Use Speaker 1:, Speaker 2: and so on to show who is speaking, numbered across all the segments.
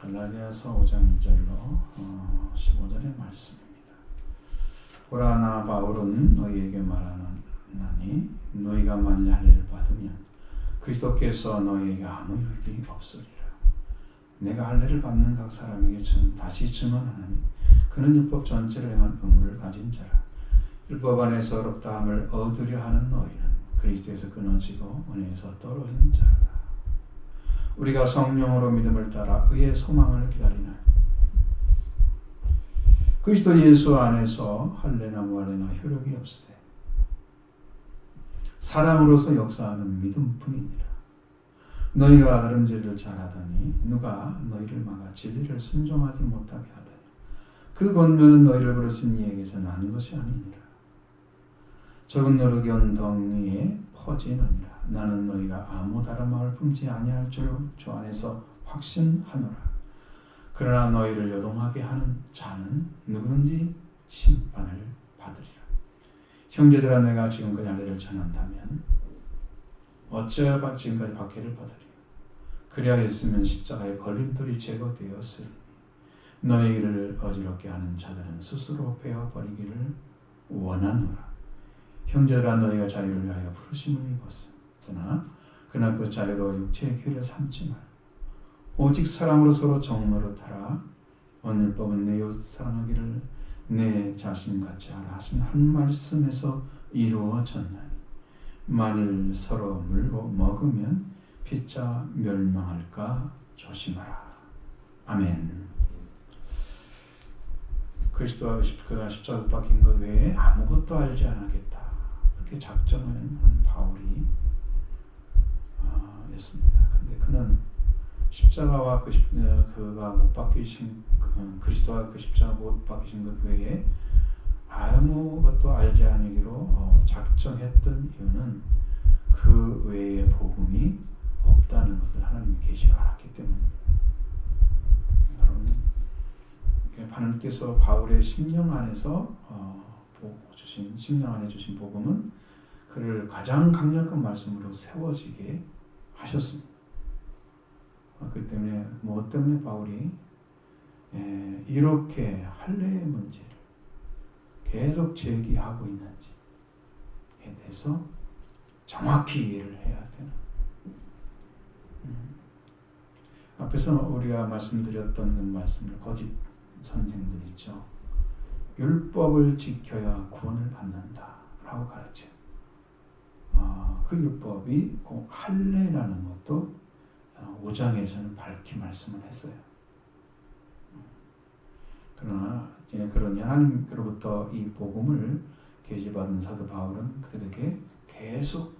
Speaker 1: 갈라디아서 5장 2절로 15절의 말씀입니다. 보라, 나 바울은 너희에게 말하나니 너희가 만일 할례를 받으면 그리스도께서 너희에게 아무 유익이 없으리라. 내가 할례를 받는 각 사람에게 다시 증언하나니 그는 율법 전체를 행한 의무를 가진 자라. 율법 안에서 어렵다함을 얻으려 하는 너희는 그리스도에서 끊어지고 은혜에서 떨어진 자라다. 우리가 성령으로 믿음을 따라 의의 소망을 기다리나 그리스도 예수 안에서 할례나 무할례나 효력이 없으되 사랑으로서 역사하는 믿음뿐이니라. 너희가 다름질을 잘하더니 누가 너희를 막아 진리를 순종하지 못하게 하더니 그 권면은 너희를 부르신 이에게서 난 것이 아니니라. 적은 노력이 온 덩이에 퍼지느니라. 나는 너희가 아무 다른 마음을 품지 아니할 줄 주 안에서 확신하노라. 그러나 너희를 요동하게 하는 자는 누구든지 심판을 받으리라. 형제들아, 내가 지금까지 할례를 전한다면 어찌하여 지금까지 박해를 받으리요? 그리하였으면 십자가의 걸림돌이 제거되었으니 너희를 어지럽게 하는 자들은 스스로 베어버리기를 원하노라. 형제들아, 너희가 자유를 위하여 부르심을 입었으나 그러나 그 자유로 육체의 귀를 삼지 마라. 오직 사랑으로 서로 정노릇하라. 오늘 율법은 내 이웃 사랑하기를 내 자신같이 하라 하신 한 말씀에서 이루어졌나니 만일 서로 물고 먹으면 피차 멸망할까 조심하라. 아멘. 그리스도와 그가 십자가에 박힌 것 외에 아무것도 알지 않겠다. 그렇게 작정을 한 바울이 였습니다. 근데 그는 십자가와 그가 못 박히신 그리스도와 그 십자가 못 박히신 것 외에 아무것도 알지 않기로 작정했던 이유는 그 외에 복음이 없다는 것을 하나님이 계시로 알았기 때문입니다. 여러분, 하나님께서 바울의 심령 안에서 주신 심령 안에 주신 복음은 그를 가장 강력한 말씀으로 세워지게 하셨습니다. 그렇기 때문에 무엇 때문에 바울이 이렇게 할례의 문제를 계속 제기하고 있는지에 대해서 정확히 이해를 해야 되는. 앞에서 우리가 말씀드렸던 그 말씀들, 거짓 선생들 있죠. 율법을 지켜야 구원을 받는다라고 가르쳐. 그 율법이 꼭 할례라는 것도 5장에서는 밝히 말씀을 했어요. 그러니 하나님으로부터 이 복음을 계시받은 사도 바울은 그들에게 계속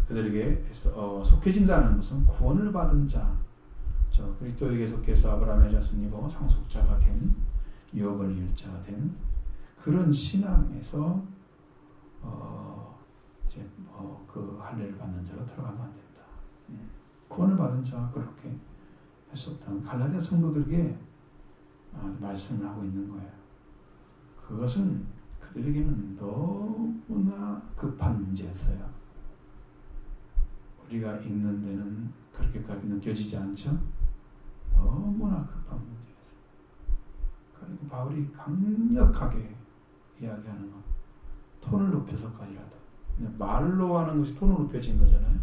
Speaker 1: 그들에게 속해진다는 것은 구원을 받은 자, 그리스도에게 속해서 아브라함의 자손이고 상속자가 된 유업을 일자가 된 그런 신앙에서 그 할례를 받는 자로 들어가면 안 된다. 구원을 받은 자가 그렇게 했었던 갈라디아 성도들에게 말씀을 하고 있는 거예요. 그것은 그들에게는 너무나 급한 문제였어요. 우리가 읽는 데는 그렇게까지 느껴지지 않죠? 너무나 급한 문제였어요. 그리고 바울이 강력하게 이야기하는 것, 톤을 높여서까지라도. 말로 하는 것이 톤을 높여진 거잖아요.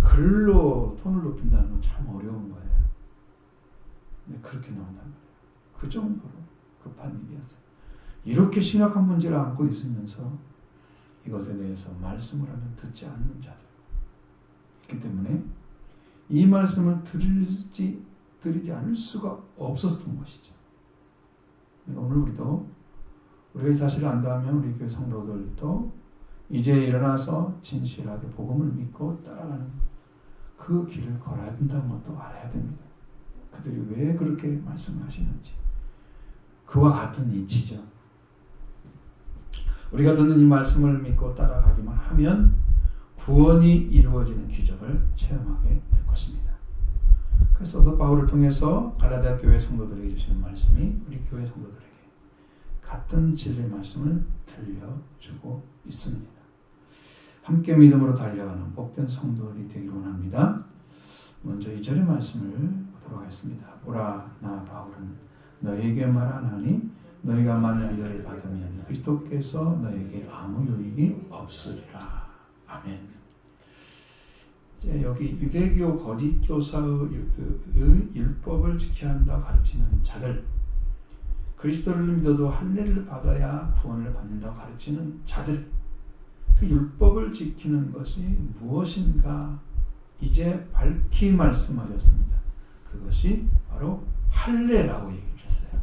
Speaker 1: 글로 톤을 높인다는 건 참 어려운 거예요. 근데 그렇게 나온단 말이에요. 그 정도로 급한 일이었어요. 이렇게 심각한 문제를 안고 있으면서 이것에 대해서 말씀을 하면 듣지 않는 자들. 그렇기 때문에 이 말씀을 드리지 않을 수가 없었던 것이죠. 그러니까 오늘 우리가 이 사실을 안다면 우리 교회 성도들도 이제 일어나서 진실하게 복음을 믿고 따라가는 그 길을 걸어야 된다는 것도 알아야 됩니다. 그들이 왜 그렇게 말씀하시는지. 그와 같은 이치죠. 우리가 듣는 이 말씀을 믿고 따라가기만 하면 구원이 이루어지는 기적을 체험하게 될 것입니다. 그래서 바울을 통해서 갈라디아 교회 성도들에게 주시는 말씀이 우리 교회 성도들에게 같은 진리의 말씀을 들려주고 있습니다. 함께 믿음으로 달려가는 복된 성도들이 되기를 원합니다. 먼저 2절의 말씀을 보도록 돌아가겠습니다. 보라, 나 바울은 너희에게 말하나니 너희가 만일 이를 받으면 그리스도께서 너희에게 아무 유익이 없으리라. 아멘. 이제 여기 유대교 거짓 교사의 율법을 지켜야 한다 가르치는 자들, 그리스도를 믿어도 할례를 받아야 구원을 받는다고 가르치는 자들, 그 율법을 지키는 것이 무엇인가 이제 밝히 말씀하셨습니다. 그것이 바로 할례라고 얘기를 했어요.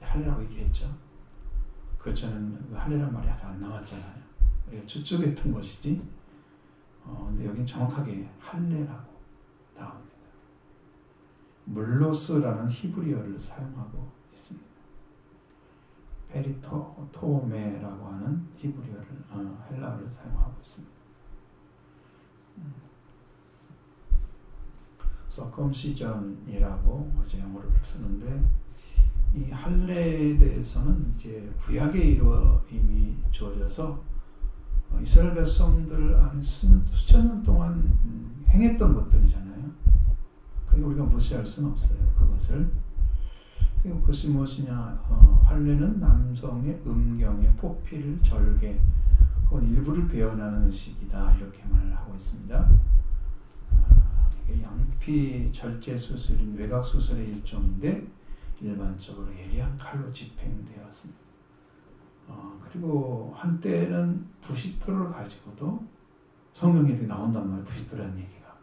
Speaker 1: 할례라고 얘기했죠. 그 전에는 할례란 말이 아직 안 나왔잖아요. 우리가 추측했던 것이지. 근데 여기는 정확하게 할례라고 나옵니다. 물로스라는 히브리어를 사용하고 있습니다. 페리토메라고 하는 히브리어를 헬라어를 사용하고 있습니다. 서컴시전이라고 이제 영어를 쓰는데 이 할례에 대해서는 이제 구약에 이미 주어져서 이스라엘 백성들 안에 수천 년 동안 행했던 것들이잖아요. 그리고 우리가 무시할 수는 없어요. 그것을. 그리고 그것이 무엇이냐? 할례는 남성의 음경의 포피를 절개 혹은 일부를 베어나는 의식이다. 이렇게 말을 하고 있습니다. 이게 양피 절제 수술인 외곽 수술의 일종인데 일반적으로 예리한 칼로 집행되었습니다. 그리고 한때는 부싯돌을 가지고도 성경에 나온단 말이에요. 부싯돌이라는 얘기가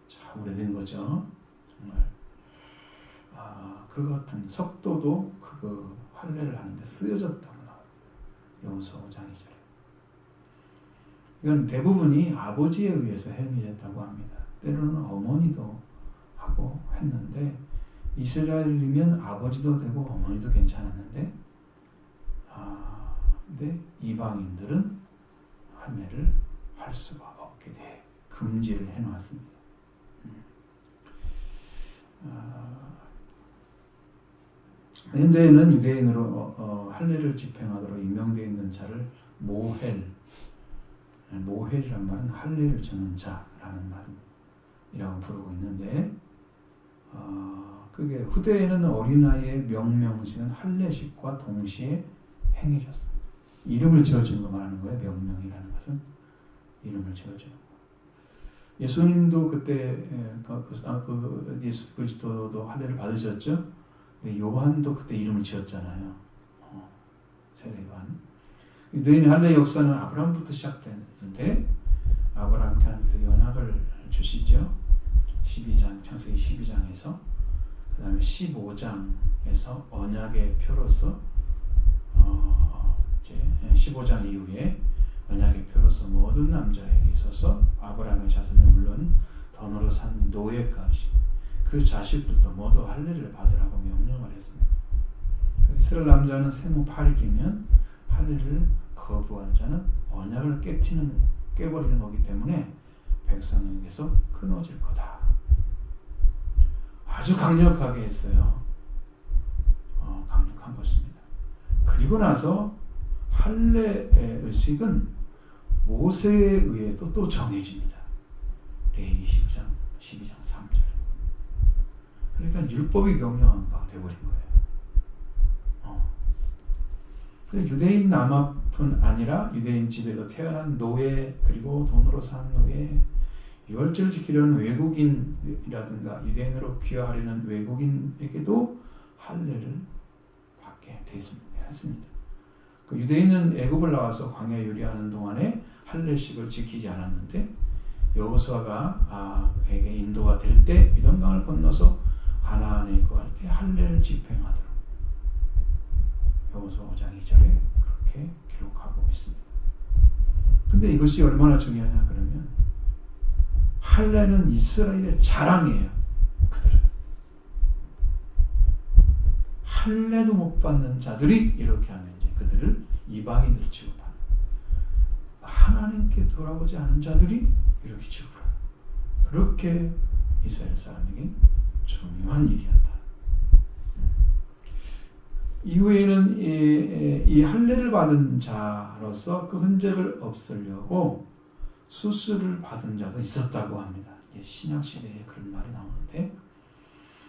Speaker 1: 참 오래된 거죠. 정말 그 같은 석도도 그 할례를 하는데 쓰여졌다고 나옵니다. 여호수아 5장 2절에. 이건 대부분이 아버지에 의해서 행위됐다고 합니다. 때로는 어머니도 하고 했는데 이스라엘이면 아버지도 되고 어머니도 괜찮았는데 근데 이방인들은 할례를 할 수가 없게 돼 금지를 해놨습니다. 현대에는 유대인으로 할례를 집행하도록 임명되어 있는 자를 모헬이란 말은 할례를 주는 자라는 말이라고 부르고 있는데 그게 후대에는 어린아이의 명명식은 할례식과 동시에 행해졌습니다. 이름을 지어주는 거 말하는 거예요. 명명이라는 것은 이름을 지어주는 거. 예수님도 그때 예수 그리스도도 할례를 받으셨죠. 근데 요한도 그때 이름을 지었잖아요. 세례 요한. 유대인의 할례 역사는 아브라함부터 시작됐는데 아브라함께 하나님께서 언약을 주시죠. 12장 창세기 12장에서 그 다음에 15장에서 언약의 표로서 이제 15장 이후에 언약의 표로서 모든 남자에게 있어서 아브라함의 자손은 물론 던으로 산 노예까지 그 자식들도 모두 할례를 받으라고 명령을 했습니다. 그래서 이스라엘 남자는 생후 8일이면 할례를 거부한 자는 언약을 깨버리는 거기 때문에 백성에게서 끊어질 거다. 아주 강력하게 했어요. 강력한 것입니다. 그리고 나서 할례의 의식은 모세에 의해 또 정해집니다. 레위기 12장 3절. 그러니까 율법이 명령한 바가 되어버린 거예요. 유대인 남아뿐 아니라 유대인 집에서 태어난 노예 그리고 돈으로 산 노예 유월절을 지키려는 외국인이라든가 유대인으로 귀화하려는 외국인에게도 할례를 받게 됐습니다. 그 유대인은 애굽을 나와서 광야에 요리하는 동안에 할례식을 지키지 않았는데 여호수아가 에게 인도가 될 때 이동강을 건너서 가나안에 입국할 때 할례를 집행하도록 여호수아 5장 2절에 그렇게 기록하고 있습니다. 근데 이것이 얼마나 중요하냐 그러면 할례는 이스라엘의 자랑이에요. 그들은 할례도 못 받는 자들이 이렇게 하면 이제 그들을 이방인들 취급하는, 하나님께 돌아오지 않은 자들이 이렇게 취급하는, 그렇게 이스라엘 사람에게 중요한 일이었다. 이후에는 이 할례를 받은 자로서 그 흔적을 없애려고 수술을 받은 자도 있었다고 합니다. 신약 시대에 그런 말이 나오는데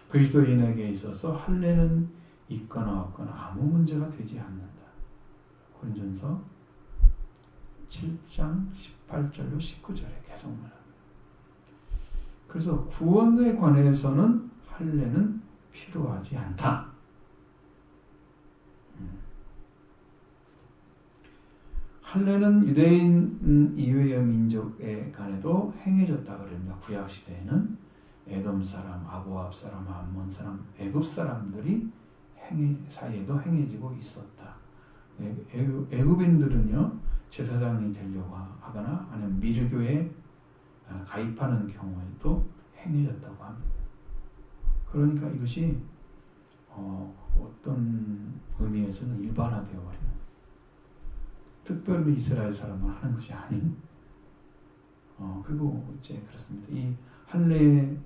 Speaker 1: 그리스도인에게 있어서 할례는 있거나 없거나 아무 문제가 되지 않는다. 고린전서 7장 18절로 19절에 계속 말합니다. 그래서 구원에 관해서는 할례는 필요하지 않다. 할례는 유대인 이외의 민족에 관해도 행해졌다 그럽니다. 구약 시대에는 에돔 사람, 아모압 사람, 암몬 사람, 애굽 사람들이 사이에도 행해지고 있었다. 애굽인들은요 제사장이 되려고 하거나 아니면 미르교에 가입하는 경우에도 행해졌다고 합니다. 그러니까 이것이 어떤 의미에서는 일반화되어 버리는, 특별히 이스라엘 사람은 하는 것이 아닌. 그리고 이제 그렇습니다. 이 할례의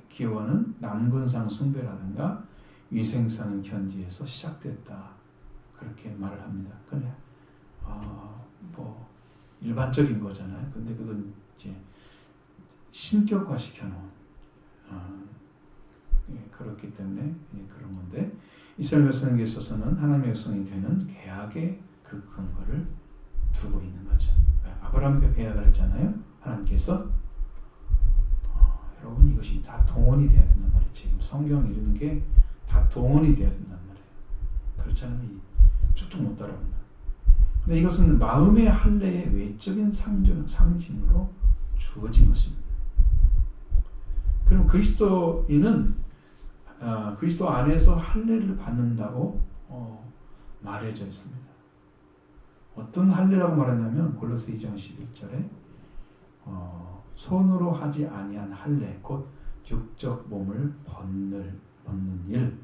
Speaker 1: 기원은 남근상 숭배라든가 위생상 견지에서 시작됐다. 그렇게 말을 합니다. 그래, 뭐 일반적인 거잖아요. 근데 그건 이제 신격화 시켜놓은 그렇기 때문에 그런 건데, 이스라엘 백성에게 있어서는 하나님의 백성이 되는 계약의 그 근거를 두고 있는 거죠. 아브라함과 계약을 했잖아요. 하나님께서 여러분 이것이 다 동원이 돼야 된단 말이에요. 지금 성경 이런 게 다 동원이 돼야 된단 말이에요. 그렇지 않으면 쭉쭉 못 따라온다. 근데 이것은 마음의 할례의 외적인 상징으로 주어진 것입니다. 그럼 그리스도인은 그리스도 안에서 할례를 받는다고 말해져 있습니다. 어떤 할례라고 말하냐면 골로새 2장 11절에 손으로 하지 아니한 할례 곧 육적 몸을 벗는 일.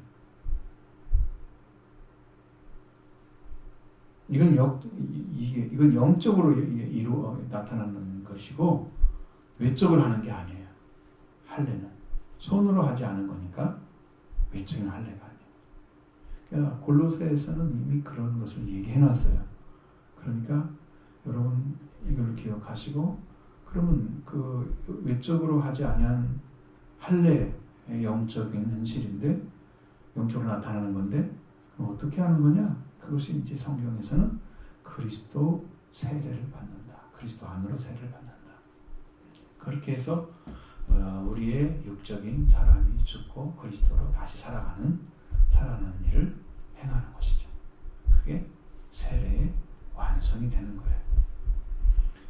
Speaker 1: 이건 영적으로 나타나는 것이고 외적으로 하는 게 아니에요. 할례는 손으로 하지 않은 거니까 외적인 할례가 아니에요. 그러니까 골로새에서는 이미 그런 것을 얘기해놨어요. 그러니까 여러분 이걸 기억하시고, 그러면 그 외적으로 하지 아니한 할례 영적인 현실인데 영적으로 나타나는 건데, 그럼 어떻게 하는 거냐? 그것이 이제 성경에서는 그리스도 세례를 받는다. 그리스도 안으로 세례를 받는다. 그렇게 해서 우리의 육적인 사람이 죽고 그리스도로 다시 살아가는 일을 행하는 것이죠. 그게 세례의 완성이 되는 거예요.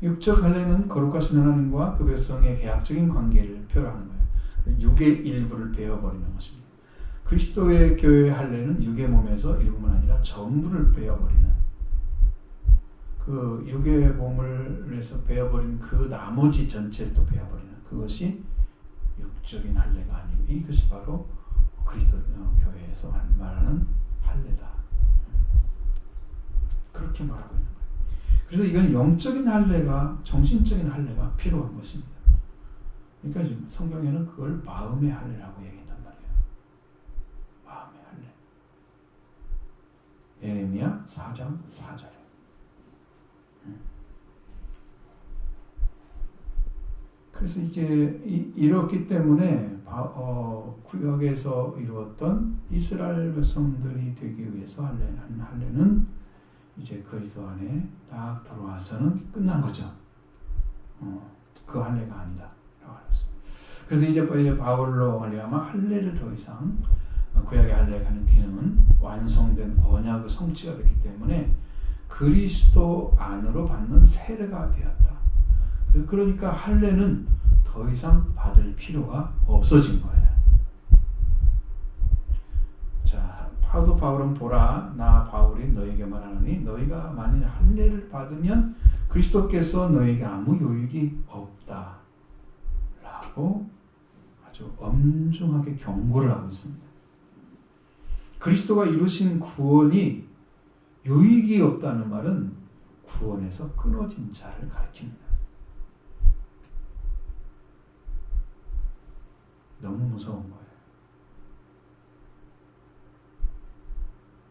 Speaker 1: 육적 할례는 거룩하신 하나님과 그 백성의 계약적인 관계를 표현하는 거예요. 육의 일부를 베어버리는 것입니다. 그리스도의 교회의 할례는 육의 몸에서 일부만 아니라 전부를 베어버리는, 그 육의 몸을 해서 베어버린 그 나머지 전체를 또 베어버리는, 그것이 육적인 할례가 아니고 이것이 바로 그리스도 교회에서 말하는 할례다. 그렇게 말하고 있는 거예요. 그래서 이건 영적인 할례가, 정신적인 할례가 필요한 것입니다. 그러니까 지금 성경에는 그걸 마음의 할례라고 얘기한단 말이에요. 마음의 할례. 예레미야 4장 4절에. 그래서 이제 이렇기 때문에 구약에서 이루었던 이스라엘 백성들이 되기 위해서 하는 할례는 이제 그리스도 안에 딱 들어와서는 끝난 거죠. 그 할례가 아니다. 그래서 이제 바울로 말미암아 할례를 더 이상 구약의 할례가 하는 기능은 완성된 언약의 성취가 됐기 때문에 그리스도 안으로 받는 세례가 되었다. 그러니까 할례는 더 이상 받을 필요가 없어진 거예요. 자, 사도 바울은 보라, 나 바울이 너에게 말하노니 너희가 만일 할례를 받으면 그리스도께서 너에게 아무 유익이 없다 라고 아주 엄중하게 경고를 하고 있습니다. 그리스도가 이루신 구원이 유익이 없다는 말은 구원에서 끊어진 자를 가리킵니다. 너무 무서운 거예요.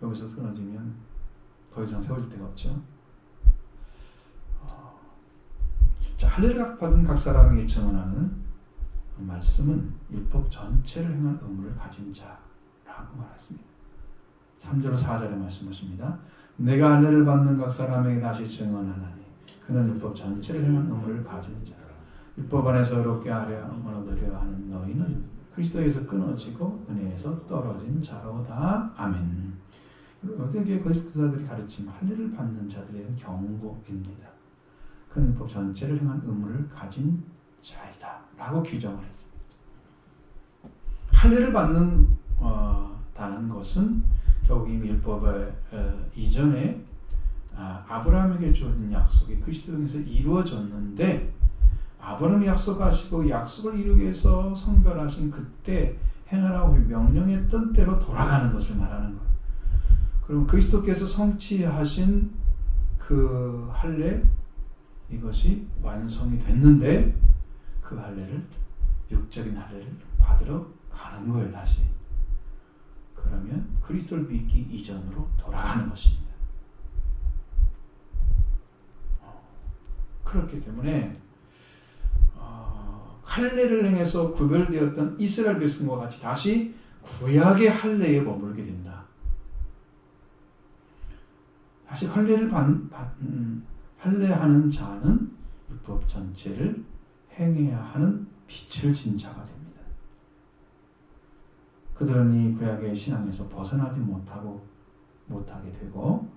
Speaker 1: 여기서 끊어지면 더 이상 세워질 데가 없죠. 자, 할례를 받은 각 사람에게 증언하는 말씀은 율법 전체를 행한 의무를 가진 자라고 말했습니다. 3절 4절의 말씀하십니다. 내가 할례를 받는 각 사람에게 다시 증언하나니 그는 율법 전체를 행한 의무를 가진 자라. 율법 안에서 의롭게 하려 얻으려 하는 너희는 그리스도에서 끊어지고 은혜에서 떨어진 자로다. 아멘. 어떻게 그리스도자들이 가르친 할례를 받는 자들에 대한 경고입니다. 그는 율법 전체를 행한 의무를 가진 자이다 라고 규정을 했습니다. 할례를 받는 다는 것은 결국 이미 율법의 이전에 아브라함에게 주어진 약속이 그리스도 통해서 이루어졌는데 아브라함이 약속하시고 약속을 이루기 위해서 성별하신 그때 행하라고 명령했던 때로 돌아가는 것을 말하는 거예요. 그럼 그리스도께서 성취하신 그 할례 이것이 완성이 됐는데 그 할례를 육적인 할례를 받으러 가는 거예요. 다시. 그러면 그리스도를 믿기 이전으로 돌아가는 것입니다. 그렇기 때문에 할례를 행해서 구별되었던 이스라엘 백성과 같이 다시 구약의 할례에 머물게 된다. 다시 할례를 할례하는 자는 율법 전체를 행해야 하는 빛을 진 자가 됩니다. 그들은 이 구약의 신앙에서 벗어나지 못하게 되고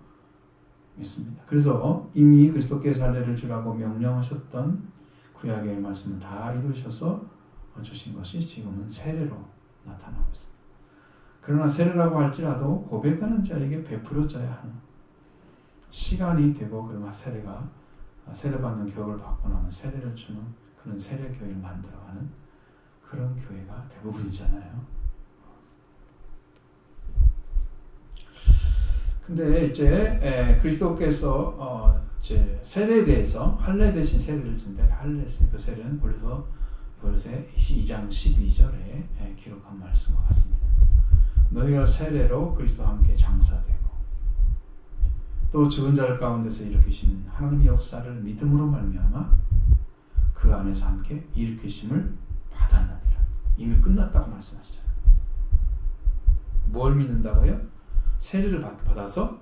Speaker 1: 있습니다. 그래서 이미 그리스도께서 할례를 주라고 명령하셨던 구약의 말씀을 다 이루셔서 주신 것이 지금은 세례로 나타나고 있습니다. 그러나 세례라고 할지라도 고백하는 자에게 베풀어져야 하는 시간이 되고 그러면 세례받는 교육을 받고 나면 세례를 주는 그런 세례 교회를 만들어가는 그런 교회가 대부분이잖아요. 근데 이제 그리스도께서 이제 세례에 대해서 할례 대신 세례를 준다. 그 세례는 골로새 2장 12절에 기록한 말씀과 같습니다. 너희가 세례로 그리스도와 함께 장사되고 또 죽은 자들 가운데서 일으키신 하나님의 역사를 믿음으로 말미암아 그 안에서 함께 일으키심을 받았느니라. 이미 끝났다고 말씀하시잖아요. 뭘 믿는다고요? 세례를 받아서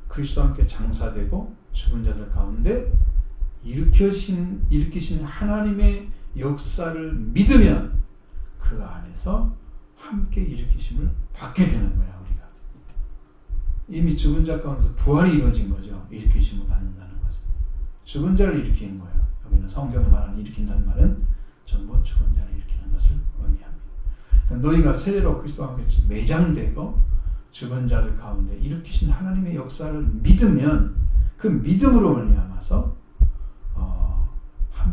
Speaker 1: 그리스도와 함께 장사되고 죽은 자들 가운데 일으키신 하나님의 역사를 믿으면 그 안에서 함께 일으키심을 받게 되는 거야. 우리가 이미 죽은 자 가운데서 부활이 이루어진 거죠. 일으키심을 받는다는 것은 죽은 자를 일으키는 거예요. 여기는 성경에 말하는 일으킨다는 말은 전부 죽은 자를 일으키는 것을 의미합니다. 그러니까 너희가 세례로 그리스도와 함께 매장되고 죽은 자들 가운데 일으키신 하나님의 역사를 믿으면 그 믿음으로 말미암아서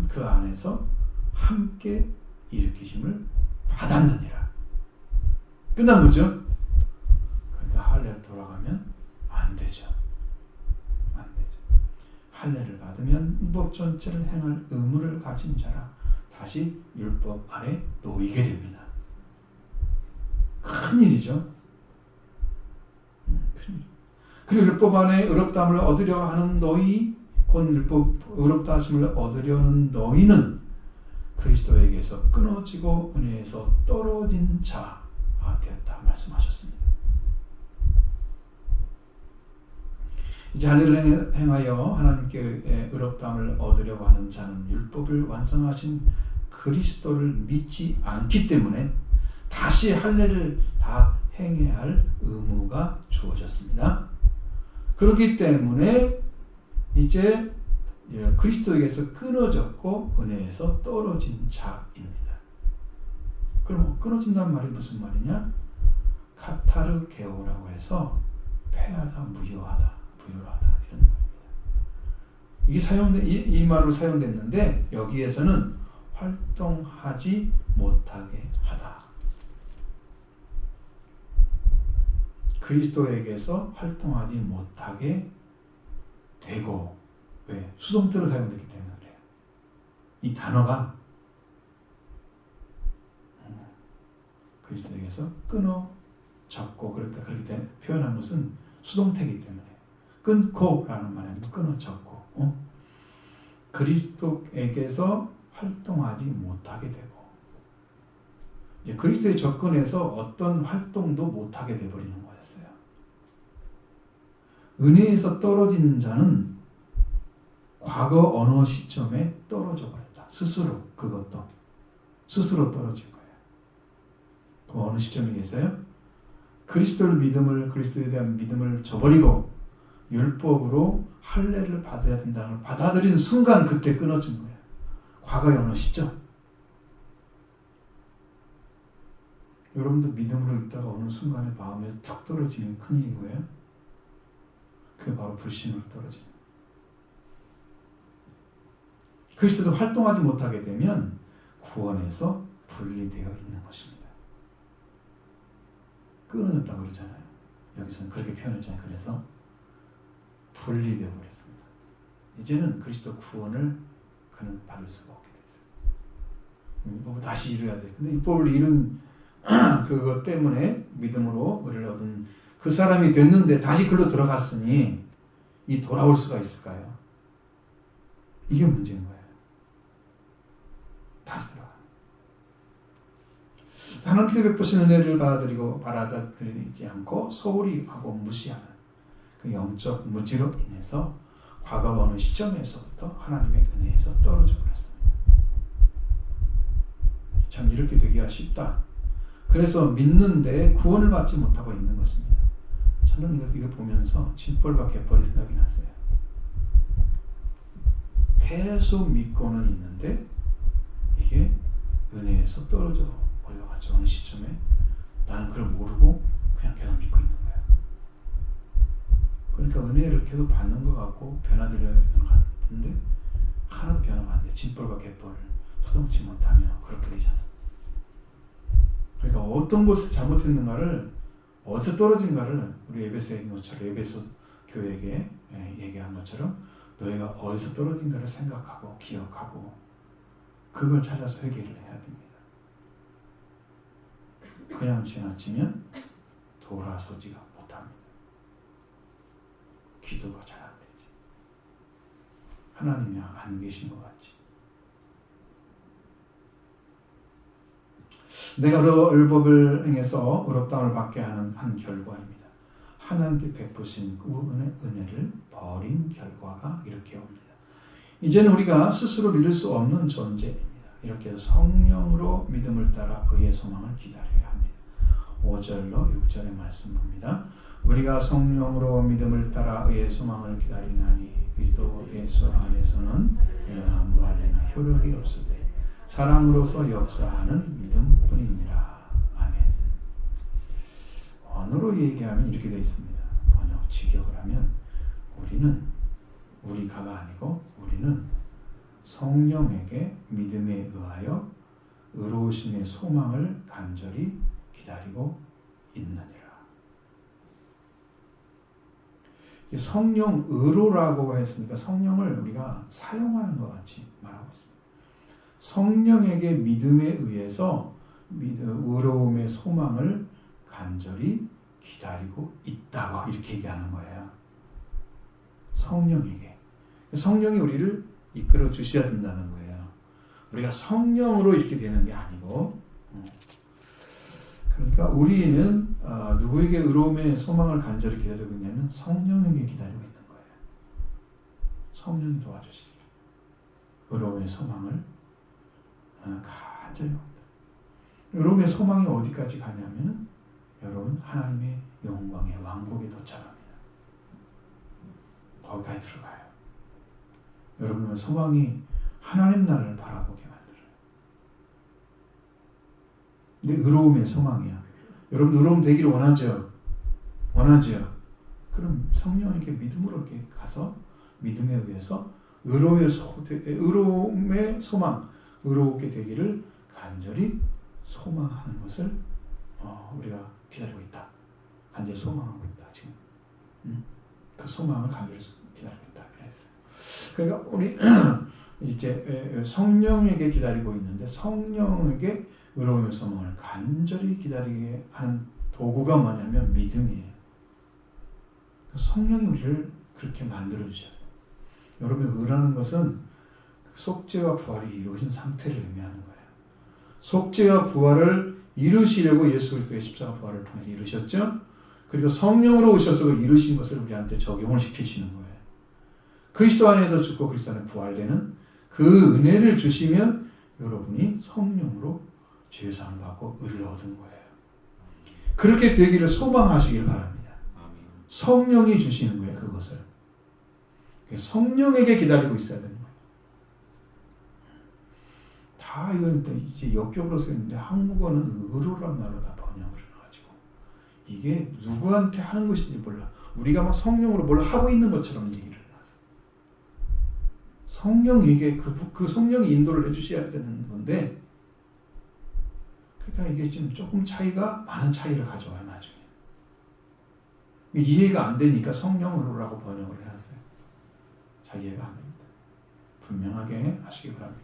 Speaker 1: 그 안에서 함께 일으키심을 받았느니라. 끝난 거죠. 그러니까 할례로 돌아가면 안 되죠. 안 되죠. 할례를 받으면 율법 전체를 행할 의무를 가진 자라 다시 율법 아래 놓이게 됩니다. 큰일이죠. 그리고 율법 안에 의롭다함을 얻으려 하는 너희 곧 율법 의롭다 하심을 얻으려는 너희는 그리스도에게서 끊어지고 은혜에서 떨어진 자가 되었다 말씀하셨습니다. 이제 할례를 행하여 하나님께 의롭다함을 얻으려고 하는 자는 율법을 완성하신 그리스도를 믿지 않기 때문에 다시 할례를 다 행해야 할 의무가 주어졌습니다. 그렇기 때문에 이제 그리스도에게서 끊어졌고 은혜에서 떨어진 자입니다. 그럼 끊어진다는 말이 무슨 말이냐? 카타르게오라고 해서 패하다, 무효하다 이런 말입니다. 이 말로 사용됐는데 여기에서는 활동하지 못하게 하다. 그리스도에게서 활동하지 못하게 되고 왜? 수동태로 사용되기 때문에 그래요. 이 단어가 그리스도에게서 끊어졌고 그렇기 때문에 표현한 것은 수동태이기 때문에 끊고라는 말이 아니고 끊어졌고 그리스도에게서 활동하지 못하게 되고 이제 그리스도의 접근에서 어떤 활동도 못하게 되어버리는 거였어요. 은혜에서 떨어진 자는 과거 어느 시점에 떨어져 버렸다. 그것도 스스로 떨어진 거예요. 그 어느 시점이겠어요? 그리스도에 대한 믿음을 저버리고 율법으로 할례를 받아야 된다는 걸 받아들인 순간 그때 끊어진 거예요. 과거의 어느 시점. 여러분도 믿음으로 있다가 어느 순간에 마음에서 툭 떨어지면 큰일인 거예요. 그게 바로 불신으로 떨어지는 거예요. 그리스도도 활동하지 못하게 되면 구원에서 분리되어 있는 것입니다. 끊어졌다고 그러잖아요. 여기서는 그렇게 표현했잖아요. 그래서 분리되어 버렸습니다. 이제는 그리스도 구원을 그는 받을 수가 없게 됐어요. 이 법을 다시 이루어야 돼요. 근데 이 법을 이룬 그것 때문에 믿음으로 의를 얻은 그 사람이 됐는데 다시 글로 들어갔으니 이 돌아올 수가 있을까요? 이게 문제인 거예요. 다시 들어가. 하나님께서 베푸신 은혜를 받아들이지 않고 소홀히 하고 무시하는 그 영적 무지로 인해서 과거 어느 시점에서부터 하나님의 은혜에서 떨어져 버렸습니다. 참 이렇게 되기가 쉽다. 그래서 믿는데 구원을 받지 못하고 있는 것입니다. 저는 이거 보면서 짐벌과 갯벌이 생각이 났어요. 계속 믿고는 있는데 이게 은혜에서 떨어져 버려가지고 어느 시점에 나는 그걸 모르고 그냥 계속 믿고 있는 거예요. 그러니까 은혜를 계속 받는 것 같고 변화드려야 되는 것 같은데 하나도 변화가 안 돼. 짐벌과 갯벌을 서동치 못하면 그렇게 되잖아요. 그러니까 어떤 것을 잘못했는가를 어디서 떨어진가를 우리 에베소에 에베소 교회에게 얘기한 것처럼 너희가 어디서 떨어진가를 생각하고 기억하고 그걸 찾아서 회개를 해야 됩니다. 그냥 지나치면 돌아서지가 못합니다. 기도가 잘 안 되지. 하나님이 안 계신 것 같지. 내가 율법을 행해서 의롭다함을 받게 하는 한 결과입니다. 하나님께 베푸신 그 은혜를 버린 결과가 이렇게 옵니다. 이제는 우리가 스스로 믿을 수 없는 존재입니다. 이렇게 해서 성령으로 믿음을 따라 의의 소망을 기다려야 합니다. 5절로 6절의 말씀 봅니다. 우리가 성령으로 믿음을 따라 의의 소망을 기다리나니 그리스도 예수 안에서는 무할례나 효력이 없으되 사랑으로서 역사하는 믿음뿐이니라. 아멘. 언어로 얘기하면 이렇게 되어 있습니다. 번역 직역을 하면 우리가가 아니고 우리는 성령에게 믿음에 의하여 의로우심의 소망을 간절히 기다리고 있느니라. 성령 의로라고 했으니까 성령을 우리가 사용하는 것 같이 말하고 있습니다. 성령에게 믿음에 의해서 의로움의 소망을 간절히 기다리고 있다고 이렇게 얘기하는 거예요. 성령에게. 성령이 우리를 이끌어 주셔야 된다는 거예요. 우리가 성령으로 이렇게 되는 게 아니고 그러니까 우리는 누구에게 의로움의 소망을 간절히 기다리고 있냐면 성령에게 기다리고 있는 거예요. 성령이 도와주시기 의로움의 소망을 간절히 합니다. 의로움의 소망이 어디까지 가냐면 여러분 하나님의 영광의 왕국에 도착합니다. 거기까지 들어가요. 여러분의 소망이 하나님 나라를 바라보게 만들어요. 근데 의로움의 소망이야. 여러분 의로움 되기를 원하죠? 원하죠? 그럼 성령에게 믿음으로 이렇게 가서 믿음에 의해서 의로움의 소망, 의롭게 되기를 간절히 소망하는 것을 우리가 기다리고 있다. 간절히 소망하고 있다. 지금 그 소망을 간절히 기다리고 있다. 그러니까 우리 이제 성령에게 기다리고 있는데 성령에게 의로움의 소망을 간절히 기다리게 하는 도구가 뭐냐면 믿음이에요. 성령이 우리를 그렇게 만들어 주셔요. 여러분 의라는 것은 속죄와 부활이 이루어진 상태를 의미하는 거예요. 속죄와 부활을 이루시려고 예수 그리스도의 십자가 부활을 통해서 이루셨죠. 그리고 성령으로 오셔서 그 이루신 것을 우리한테 적용을 시키시는 거예요. 그리스도 안에서 죽고 그리스도 안에 부활되는 그 은혜를 주시면 여러분이 성령으로 죄사함을 받고 의를 얻은 거예요. 그렇게 되기를 소망하시길 바랍니다. 성령이 주시는 거예요, 그것을. 성령에게 기다리고 있어야 되는 거예요. 다 이건 이제 역겹으로 쓰였는데 한국어는 의로란 말로 다 번역을 해가지고 이게 누구한테 하는 것인지 몰라. 우리가 막 성령으로 뭘 하고 있는 것처럼 얘기를 해놨어. 성령에게 그 성령이 인도를 해주셔야 되는 건데, 그러니까 이게 지금 조금 차이가 많은 차이를 가져와요, 나중에. 이해가 안 되니까 성령으로라고 번역을 해놨어요. 잘 이해가 안 됩니다. 분명하게 하시기 바랍니다.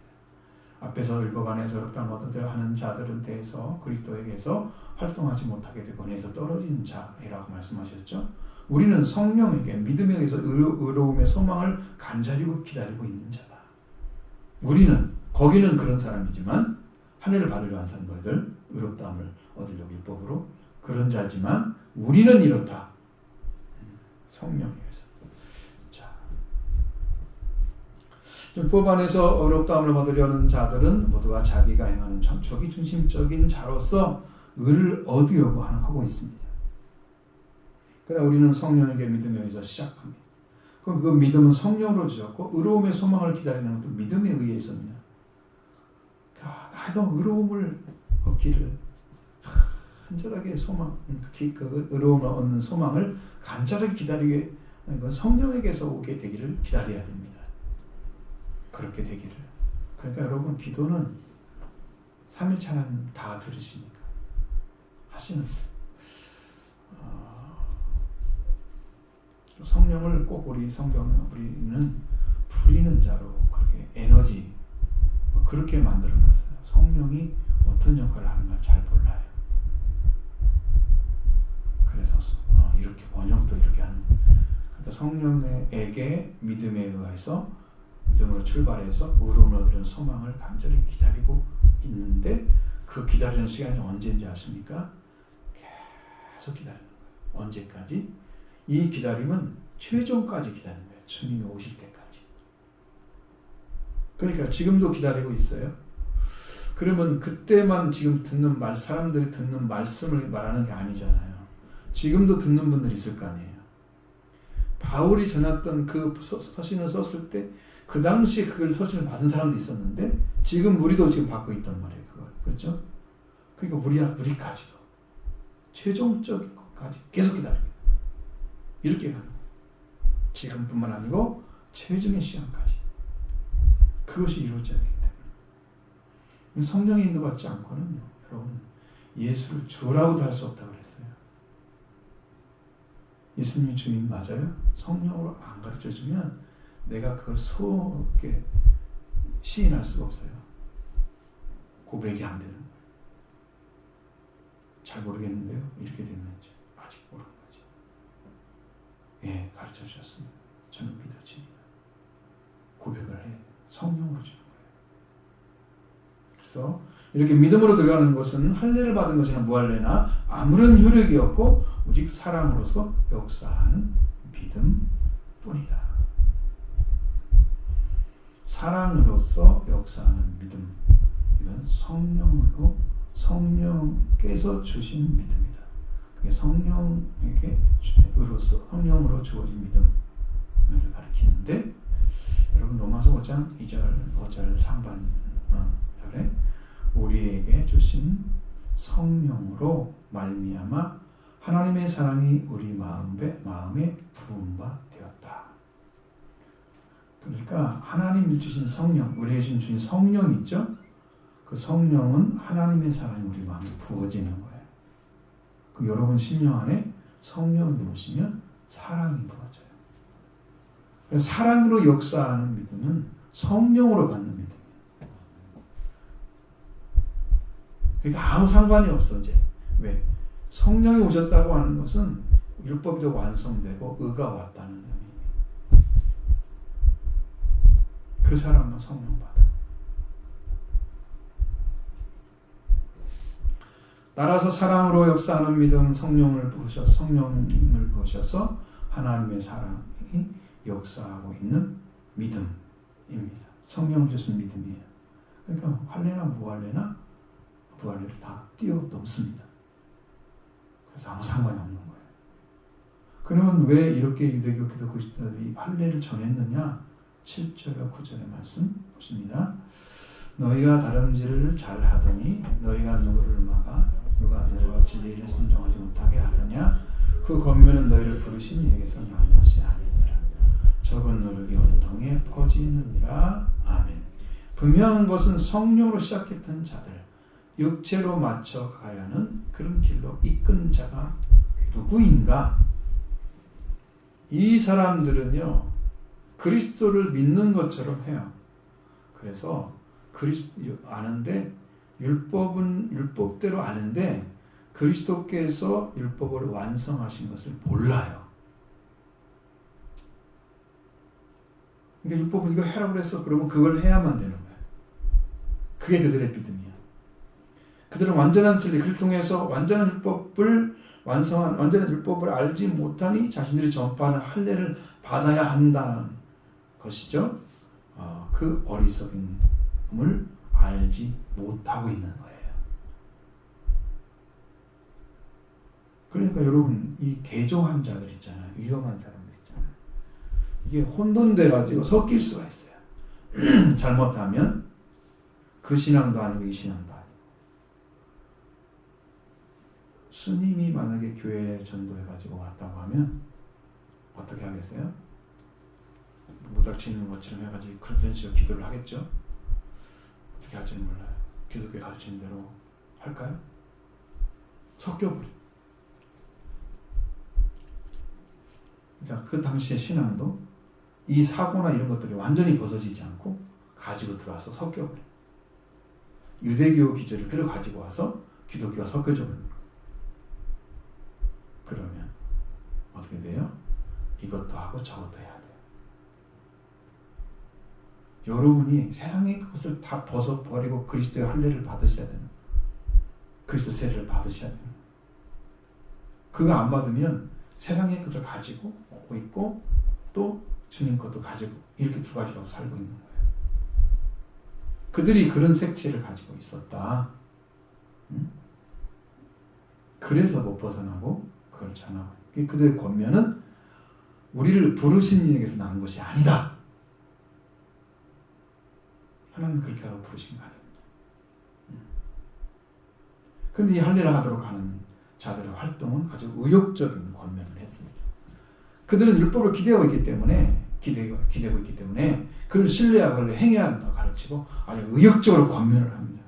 Speaker 1: 앞에서 율법 안에서 어렵다 얻으려 하는 자들은 대해서 그리스도에게서 활동하지 못하게 되고 은혜에서 떨어진 자라고 말씀하셨죠. 우리는 성령에게 믿음에 의해서 의로움의 소망을 간절히 기다리고 있는 자다. 우리는 거기는 그런 사람이지만 하늘을 받으려 한 사람들 의롭다함을 얻으려고 율법으로 그런 자지만 우리는 이렇다. 성령에 의해서. 자, 율법 안에서 어렵다함을 얻으려는 자들은 모두가 자기가 행하는 자기 중심적인 자로서 의를 얻으려고 하고 있습니다. 그러나 우리는 성령에게 믿음에 의해서 시작합니다. 그럼 그 믿음은 성령으로 주셨고 의로움의 소망을 기다리는 것도 믿음에 의해서입니다. 나도 의로움을 얻기를 간절하게 그 의로움을 얻는 소망을 간절하게 기다리게 하는 건 성령에게서 오게 되기를 기다려야 됩니다. 그렇게 되기를. 그러니까 여러분 기도는 3일 찬양 다 들으시니까 하시는 성령을 꼭 우리는 부리는 자로 그렇게 에너지 그렇게 만들어놨어요. 성령이 어떤 역할을 하는가 잘 몰라요. 그래서 이렇게 번역도 이렇게 하는 거예요. 그러니까 성령에게 믿음에 의해서 믿음으로 출발해서 의로움을 얻으려는 소망을 간절히 기다리고 있는데 그 기다리는 시간이 언제인지 아십니까? 계속 기다리는 거예요. 언제까지? 이 기다림은 최종까지 기다리는 거예요. 주님이 오실 때까지. 그러니까 지금도 기다리고 있어요. 그러면 그때만 지금 사람들이 듣는 말씀을 말하는 게 아니잖아요. 지금도 듣는 분들이 있을 거 아니에요. 바울이 전했던 그 서신을 썼을 때 그 당시에 그걸 서신을 받은 사람도 있었는데 지금 우리도 지금 받고 있단 말이에요. 그걸. 그렇죠? 그러니까 우리까지도 최종적인 것까지 계속 기다립니다. 이렇게 가는 거예요. 지금뿐만 아니고 최종의 시간까지. 그것이 이루어져야 되기 때문에. 성령의 인도받지 않고는 여러분 예수를 주라고도 할 수 없다고 그랬어요. 예수님이 주님 맞아요? 성령으로 안 가르쳐주면 내가 그걸 속에 시인할 수가 없어요. 고백이 안 되는 거예요. 잘 모르겠는데요. 이렇게 됐는지 아직 모르는 거지. 예, 가르쳐 주셨습니다. 저는 믿어집니다. 고백을 해야 돼요. 성령으로 주는 거예요. 그래서 이렇게 믿음으로 들어가는 것은 할례를 받은 것이나 무할례나 아무런 효력이 없고 오직 사랑으로서 역사하는 믿음뿐이다. 사랑으로서 역사하는 믿음. 이건 성령께서 주신 믿음이다. 그게 성령으로 주어진 믿음을 가리키는데 여러분 로마서 5장 5절 상반절에 우리에게 주신 성령으로 말미암아 하나님의 사랑이 우리 마음에 부은 바 되었다. 그러니까 하나님 주신 성령, 우리에게 주신 성령 있죠? 그 성령은 하나님의 사랑이 우리 마음에 부어지는 거예요. 그 여러분 심령 안에 성령이 오시면 사랑이 부어져요. 그래서 사랑으로 역사하는 믿음은 성령으로 받는 믿음이에요. 그러니까 아무 상관이 없어 이제. 왜? 성령이 오셨다고 하는 것은 율법이 더 완성되고 의가 왔다는 의미. 그 사람은 성령 받아. 따라서 사랑으로 역사하는 믿음은 성령을 보셔서 하나님의 사랑이 역사하고 있는 믿음입니다. 성령 주신 믿음이에요. 그러니까 할례나 무할례나 부활례를 다 뛰어넘습니다. 그래서 아무 상관이 없는 거예요. 그러면 왜 이렇게 유대교 기독교인들이 할례를 전했느냐? 7절과 9절의 말씀 보십니다. 너희가 다름질을 잘하더니 너희가 누구를 막아 누가 너희와 진리를 순종하지 못하게 하더냐? 그 권면은 너희를 부르신 이에게서 나온 것이 아니니라. 적은 누룩이 온통에 퍼지느니라. 아멘. 분명한 것은 성령으로 시작했던 자들, 육체로 맞춰 가야 하는 그런 길로 이끈 자가 누구인가? 이 사람들은요, 그리스도를 믿는 것처럼 해요. 그래서 그리스도 아는데, 율법은 율법대로 아는데, 그리스도께서 율법을 완성하신 것을 몰라요. 그러니까 율법은 이거 해라고 그랬어. 그러면 그걸 해야만 되는 거예요. 그게 그들의 믿음이야. 그들은 완전한 진리, 그를 통해서 완전한 율법을 완성한 완전한 율법을 알지 못하니 자신들이 전파하는 할례를 받아야 한다는 것이죠. 그 어리석음을 알지 못하고 있는 거예요. 그러니까 여러분, 이 개종한 자들 있잖아요. 위험한 사람들 있잖아요. 이게 혼돈돼 가지고 섞일 수가 있어요. 잘못하면 그 신앙도 아니고 이 신앙도 아니고. 스님이 만약에 교회 전도해가지고 왔다고 하면 어떻게 하겠어요? 모닥치는 것처럼 해가지고 그런 식으로 기도를 하겠죠? 어떻게 할지는 몰라요. 기독교 가르치는 대로 할까요? 섞여버려. 그러니까 그 당시의 신앙도 이 사고나 이런 것들이 완전히 벗어지지 않고 가지고 들어와서 섞여버려. 유대교 기절을 그래 가지고 와서 기독교가 섞여져 버립니다. 그러면 어떻게 돼요? 이것도 하고 저것도 해야 돼요. 여러분이 세상의 것을 다 벗어버리고 그리스도의 할례를 받으셔야 되는, 그리스도 세례를 받으셔야 되는. 그거 안 받으면 세상의 것을 가지고 오고 있고 또 주님 것도 가지고 이렇게 두 가지로 살고 있는 거예요. 그들이 그런 색채를 가지고 있었다. 그래서 못 벗어나고 그걸 전하고. 그들의 권면은 우리를 부르신 이에게서 난 것이 아니다. 하나님 그렇게 하고 부르신 거 아닙니다. 그런데 이 할례를 하도록 하는 자들의 활동은 아주 의욕적인 권면을 했습니다. 그들은 율법을 기대고 있기 때문에 그를 신뢰하고 그를 행해야 한다고 가르치고 아주 의욕적으로 권면을 합니다.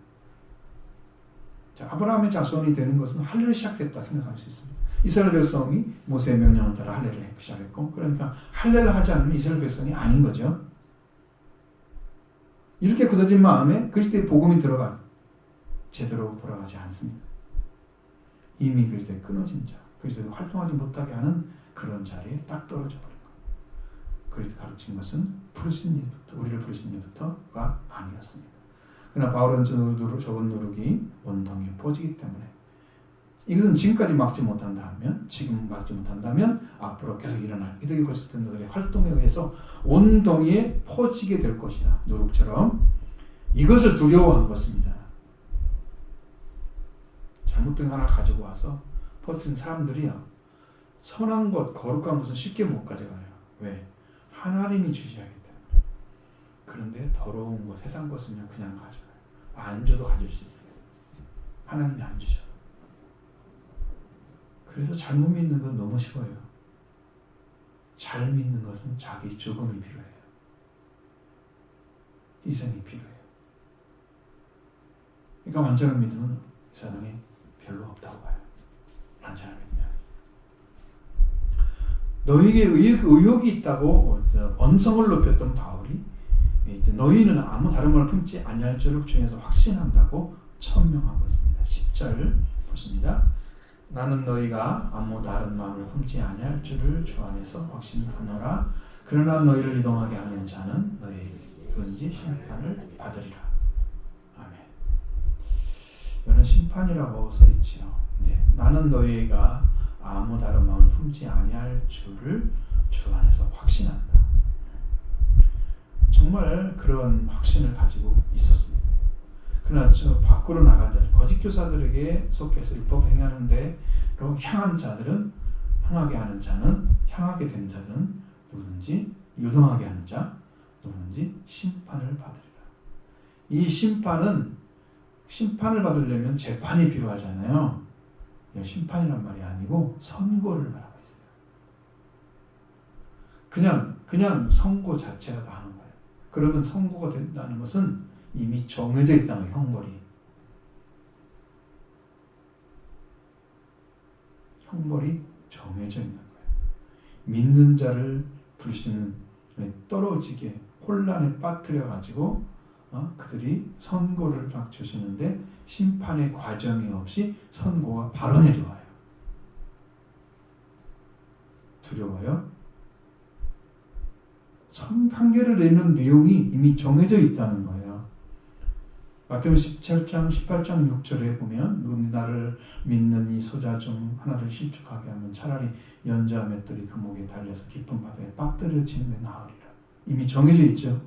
Speaker 1: 자, 아브라함의 자손이 되는 것은 할례를 시작했다 생각할 수 있습니다. 이스라엘 백성이 모세의 명령을 따라 할례를 시작했고, 그러니까 할례를 하지 않으면 이스라엘 백성이 아닌 거죠. 이렇게 굳어진 마음에 그리스도의 복음이 제대로 돌아가지 않습니다. 이미 그리스도에 끊어진 자, 그리스도에 활동하지 못하게 하는 그런 자리에 딱 떨어져 버린 거예요. 그리스도 가르친 것은 우리를 부르신 이부터가 아니었습니다. 그러나 바울은 적은 누룩이 온통에 퍼지기 때문에 이것은 지금까지 막지 못한다면, 지금 막지 못한다면 앞으로 계속 일어날 이들의 그리스도인들의 활동에 의해서 온 동이에 퍼지게 될 것이다. 누룩처럼. 이것을 두려워한 것입니다. 잘못된 거 하나 가지고 와서 퍼뜨린 사람들이요, 선한 것, 거룩한 것은 쉽게 못 가져가요. 왜? 하나님이 주셔야 하기 때문에. 그런데 더러운 것, 세상 것은요 그냥 가져가요. 안 줘도 가질 수 있어요. 하나님이 안 주셔. 그래서 잘못 믿는 건 너무 쉬워요. 잘 믿는 것은 자기 죽음이 필요해요. 희생이 필요해요. 그러니까 완전한 믿음은 이 사람이 별로 없다고 봐요. 완전한 믿음이 너희에게 의욕이 있다고 언성을 높였던 바울이 너희는 아무 다른 말을 품지 아니할 줄을 주에서 확신한다고 천명하고 있습니다. 10절 보십니다. 나는 너희가 아무 다른 마음을 품지 아니할 줄을 주 안에서 확신하노라. 그러나 너희를 이동하게 하는 자는 너희 누구든지 심판을 받으리라. 아멘. 이거는 심판이라고 써 있지요. 네. 나는 너희가 아무 다른 마음을 품지 아니할 줄을 주 안에서 확신한다. 정말 그런 확신을 가지고 있었습니다. 그러나 저 밖으로 나가들 거짓 교사들에게 속해서 율법 행하는데 향한 자들은 향하게 하는 자는 향하게 된 자는 누구든지 요동하게 하는 자 누구든지 심판을 받으리라. 이 심판을 받으려면 재판이 필요하잖아요. 심판이란 말이 아니고 선고를 말하고 있어요. 그냥 선고 자체가 다 하는 거예요. 그러면 선고가 된다는 것은 이미 정해져 있다는 거예요. 형벌이 정해져 있는 거예요. 믿는 자를 불신은 떨어지게 혼란에 빠뜨려 가지고 그들이 선고를 막 주시는데 심판의 과정이 없이 선고가 바로 내려와요. 두려워요? 판결을 내는 내용이 이미 정해져 있다는 거예요. 마태복음 17장 18장 6절에 보면 나를 믿는 이 소자 중 하나를 실족하게 하면 차라리 연자 맷돌이 그 목에 달려서 깊은 바다에 빠뜨려지는 게 나으리라. 이미 정해져 있죠.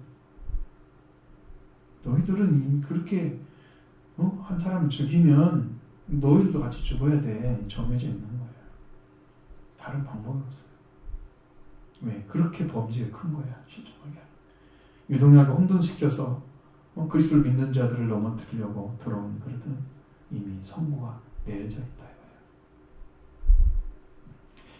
Speaker 1: 너희들은 그렇게 한 사람 죽이면 너희들도 같이 죽어야 돼. 정해져 있는 거예요. 다른 방법이 없어요. 왜? 그렇게 범죄가 큰 거야. 실족하게. 유동약을 혼돈시켜서 그리스도를 믿는 자들을 넘어뜨리려고 들어온 그들은 이미 선고가 내려져 있다 이거예요.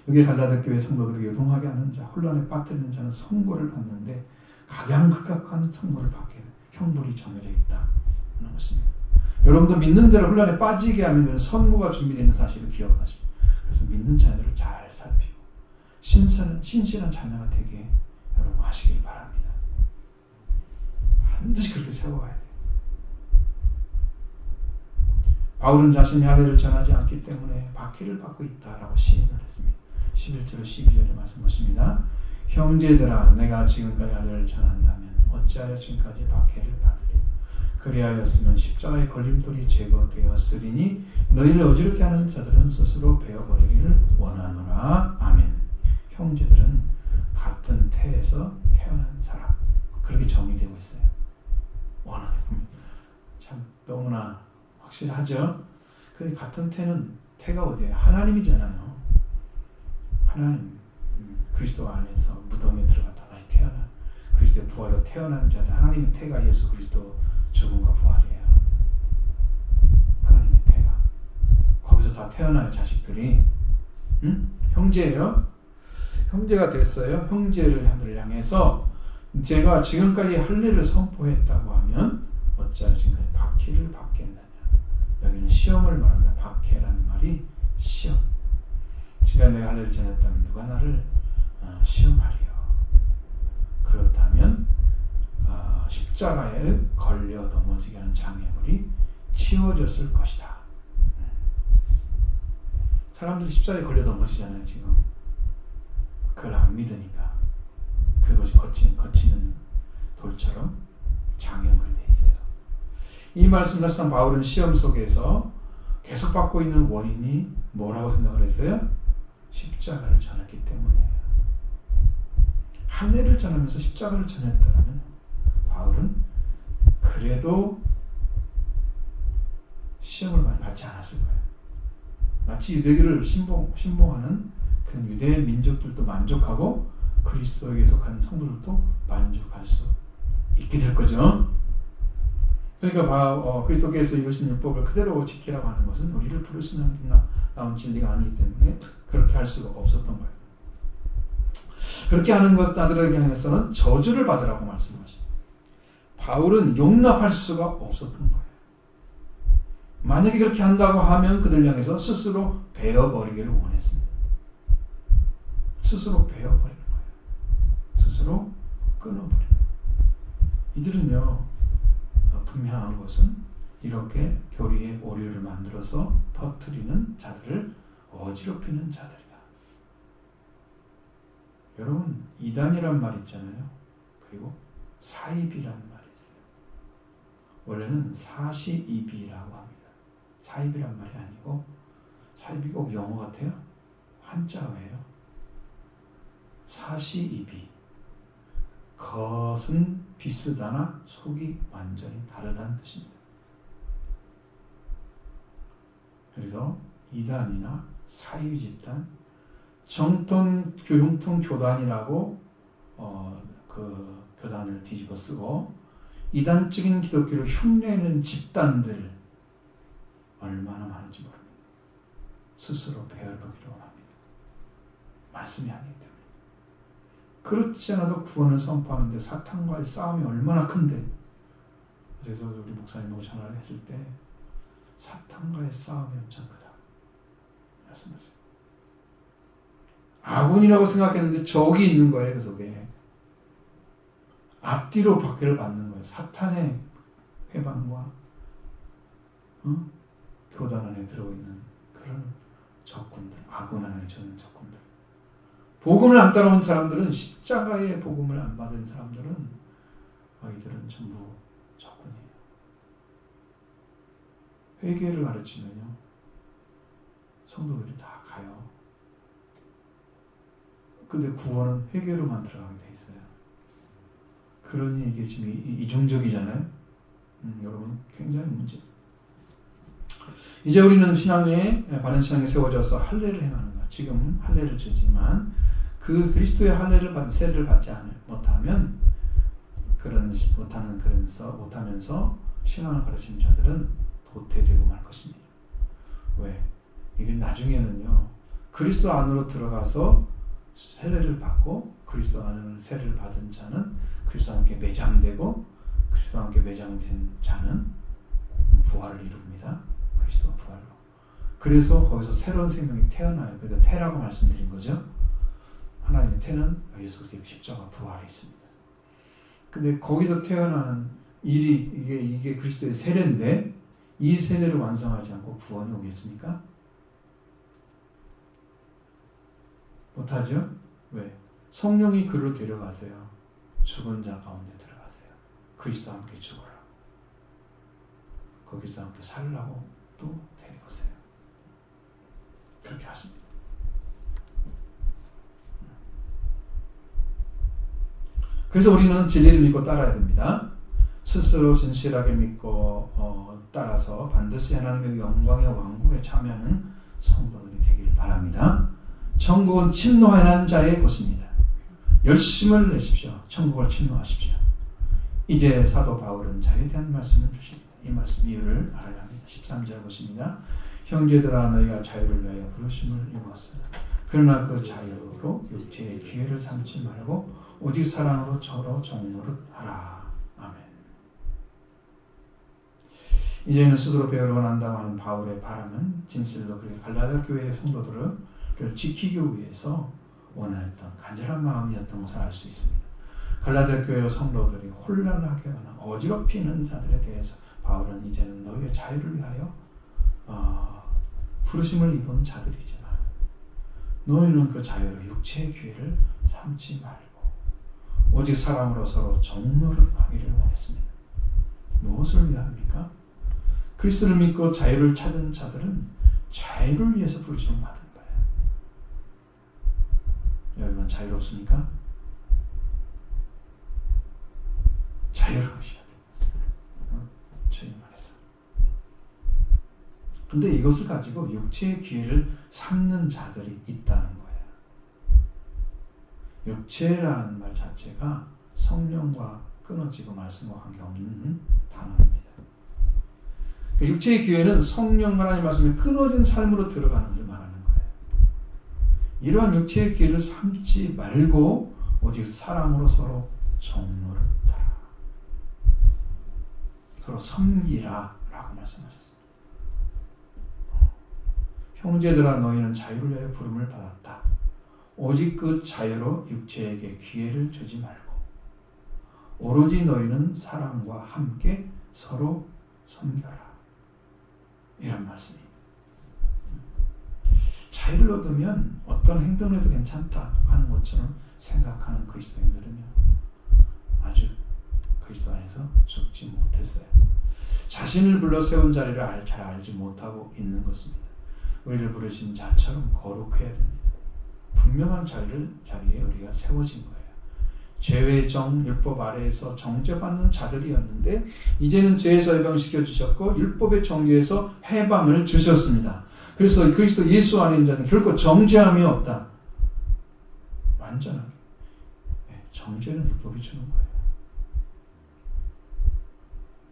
Speaker 1: 여기 갈라디아 교회 성도들을 요동하게 하는 자, 혼란에 빠뜨리는 자는 선고를 받는데 각양각각한 선고를 받게 돼요. 형벌이 정해져 있다는 것입니다. 여러분도 믿는 자를 혼란에 빠지게 하면 선고가 준비되는 사실을 기억하십시오. 그래서 믿는 자들을 잘 살피고 신실한 자녀가 되게 여러분 하시길 바랍니다. 반드시 그렇게 세워가야 돼요. 바울은 자신이 할례를 전하지 않기 때문에 박해를 받고 있다라고 시인을 했습니다. 11절 12절의 말씀 보십니다. 형제들아 내가 지금까지 할례를 전한다면 어찌하여 지금까지 박해를 받으리. 그리하였으면 십자가의 걸림돌이 제거되었으리니 너희를 어지럽게 하는 자들은 스스로 베어버리기를 원하노라. 아멘. 형제들은 같은 태에서 태어난 사람. 그렇게 정의되고 있어요. 원하는 참 너무나 확실하죠. 그 같은 태가 어디예요? 하나님이잖아요. 하나님 그리스도 안에서 무덤에 들어갔다 다시 태어난 그리스도의 부활로 태어난 자들. 하나님의 태가 예수 그리스도 죽음과 부활이에요. 하나님의 태가 거기서 다 태어날 자식들이 형제예요. 형제가 됐어요. 형제를 향해서 제가 지금까지 할례를 선포했다고 하면 어찌하여 지금까지 박해를 받겠느냐. 여기는 시험을 말합니다. 박해라는 말이 시험. 지금까지 내가 할례를 전했다면 누가 나를 시험하리요. 그렇다면 십자가에 걸려 넘어지게 하는 장애물이 치워졌을 것이다. 사람들이 십자가에 걸려 넘어지잖아요. 지금 그걸 안 믿으니까 그것이 거치는 돌처럼 장애물이 돼 있어요. 이 말씀 사실상 바울은 시험 속에서 계속 받고 있는 원인이 뭐라고 생각을 했어요? 십자가를 전했기 때문이에요. 할례를 전하면서 십자가를 전했다면 바울은 그래도 시험을 많이 받지 않았을 거예요. 마치 유대교를 신봉하는 그런 유대 민족들도 만족하고 그리스도에게 속하는 성도들도 만족할 수 있게 될 거죠. 그러니까 그리스도께서 이루신 율법을 그대로 지키라고 하는 것은 우리를 부르시는 나온 진리가 아니기 때문에 그렇게 할 수가 없었던 거예요. 그렇게 하는 것들에게 향해서는 저주를 받으라고 말씀하십니다. 바울은 용납할 수가 없었던 거예요. 만약에 그렇게 한다고 하면 그들 향해서 스스로 베어버리기를 원했습니다. 스스로 베어버리는 거예요. 스스로 끊어버리는 거예요. 이들은요, 분명한 것은 이렇게 교리의 오류를 만들어서 퍼뜨리는 자들을 어지럽히는 자들이다. 여러분, 이단이란 말 있잖아요. 그리고 사입이란 말이 있어요. 원래는 사시입이라고 합니다. 사입이란 말이 아니고, 사입이 꼭 영어 같아요? 한자어예요. 사시입이. 겉은 비슷하나 속이 완전히 다르다는 뜻입니다. 그래서 이단이나 사이비 집단, 정통 교단이라고 그 교단을 뒤집어 쓰고 이단적인 기독교를 흉내내는 집단들 얼마나 많은지 모릅니다. 스스로 배열보기로 합니다. 말씀이 아니기 때문에. 그렇지 않아도 구원을 선포하는데 사탄과의 싸움이 얼마나 큰데, 그래서 우리 목사님하고 전화를 했을 때 사탄과의 싸움이 엄청 크다 말씀하세요. 아군이라고 생각했는데 적이 있는 거예요. 그 속에 앞뒤로 박해를 받는 거예요. 사탄의 회방과 교단 안에 들어있는 그런 적군들, 아군 안에 저는 적군들. 복음을 안 따라온 사람들은, 십자가의 복음을 안 받은 사람들은 이들은 전부 적군이에요. 회개를 가르치면요 성도들이 다 가요. 근데 구원은 회개로만 들어가게 돼 있어요. 그러니 이게 지금 이중적이잖아요. 여러분 굉장히 문제. 이제 우리는 신앙에, 바른 신앙에 세워져서 할례를 행하는 것. 지금 할례를 주지만 그 그리스도의 할례를 세례를 받지 못하면 못하면서 신앙을 가르치는 자들은 도태되고 말 것입니다. 왜? 이게 나중에는요 그리스도 안으로 들어가서 세례를 받고 그리스도 안으로 세례를 받은 자는 그리스도와 함께 매장되고 그리스도와 함께 매장된 자는 부활을 이룹니다. 그리스도가 부활로. 그래서 거기서 새로운 생명이 태어나요. 그러니까 태라고 말씀드린 거죠. 하나님의 태는 예수 그리스도의 십자가 부활에 있습니다. 근데 거기서 태어나는 일이 이게 그리스도의 세례인데 이 세례를 완성하지 않고 구원이 오겠습니까? 못하죠? 왜? 성령이 그를 데려가세요. 죽은 자 가운데 들어가세요. 그리스도와 함께 죽어라. 거기서 함께 살라고 또 데려오세요. 그렇게 하십니다. 그래서 우리는 진리를 믿고 따라야 됩니다. 스스로 진실하게 믿고 따라서 반드시 하나님의 영광의 왕국에 참여하는 성도들이 되기를 바랍니다. 천국은 침노하는 자의 곳입니다. 열심을 내십시오. 천국을 침노하십시오. 이제 사도 바울은 자유에 대한 말씀을 주십니다. 이 말씀 이유를 알아야 합니다. 13절 보십니다. 형제들아 너희가 자유를 위하여 부르심을 입었으나 그러나 그 자유로 육체의 기회를 삼지 말고 오직 사랑으로 서로 정노릇하라. 아멘. 이제는 스스로 배우를 원한다고 하는 바울의 바람은 진실로 그렇게 갈라디아 교회의 성도들을 지키기 위해서 원했던 간절한 마음이었던 것을 알 수 있습니다. 갈라디아 교회 성도들이 혼란하게 하거나 어지럽히는 자들에 대해서 바울은 이제는 너희의 자유를 위하여 부르심을 입은 자들이지만 너희는 그 자유로 육체의 기회를 삼지 말고 오직 사랑으로 서로 정노릇하기를 원했습니다. 무엇을 위함입니까? 그리스도를 믿고 자유를 찾은 자들은 자유를 위해서 부르심을 받은 거예요. 여러분 자유롭습니까? 자유로우셔야 돼요. 주님 안에서. 근데 이것을 가지고 육체의 기회를 삼는 자들이 있다는 거예요. 육체라는 말 자체가 성령과 끊어지고 말씀과 관계없는 단어입니다. 그러니까 육체의 기회는 성령 하나님 말씀에 끊어진 삶으로 들어가는 것을 말하는 거예요. 이러한 육체의 기회를 삼지 말고 오직 사랑으로 서로 정노릇하라. 서로 섬기라 라고 말씀하셨습니다. 형제들아 너희는 자유를 위하여 부름을 받았다. 오직 그 자유로 육체에게 기회를 주지 말고 오로지 너희는 사랑과 함께 서로 섬겨라. 이런 말씀입니다. 자유를 얻으면 어떤 행동을 해도 괜찮다 하는 것처럼 생각하는 그리스도인들은요 아주 그리스도 안에서 죽지 못했어요. 자신을 불러 세운 자리를 잘 알지 못하고 있는 것입니다. 우리를 부르신 자처럼 거룩해야 됩니다. 분명한 자리에 우리가 세워진 거예요. 죄의 정, 율법 아래에서 정죄받는 자들이었는데 이제는 죄에서 해방시켜 주셨고 율법의 정죄에서 해방을 주셨습니다. 그래서 그리스도 예수 안에 있는 자는 결코 정죄함이 없다. 완전하게. 정죄는 율법이 주는 거예요.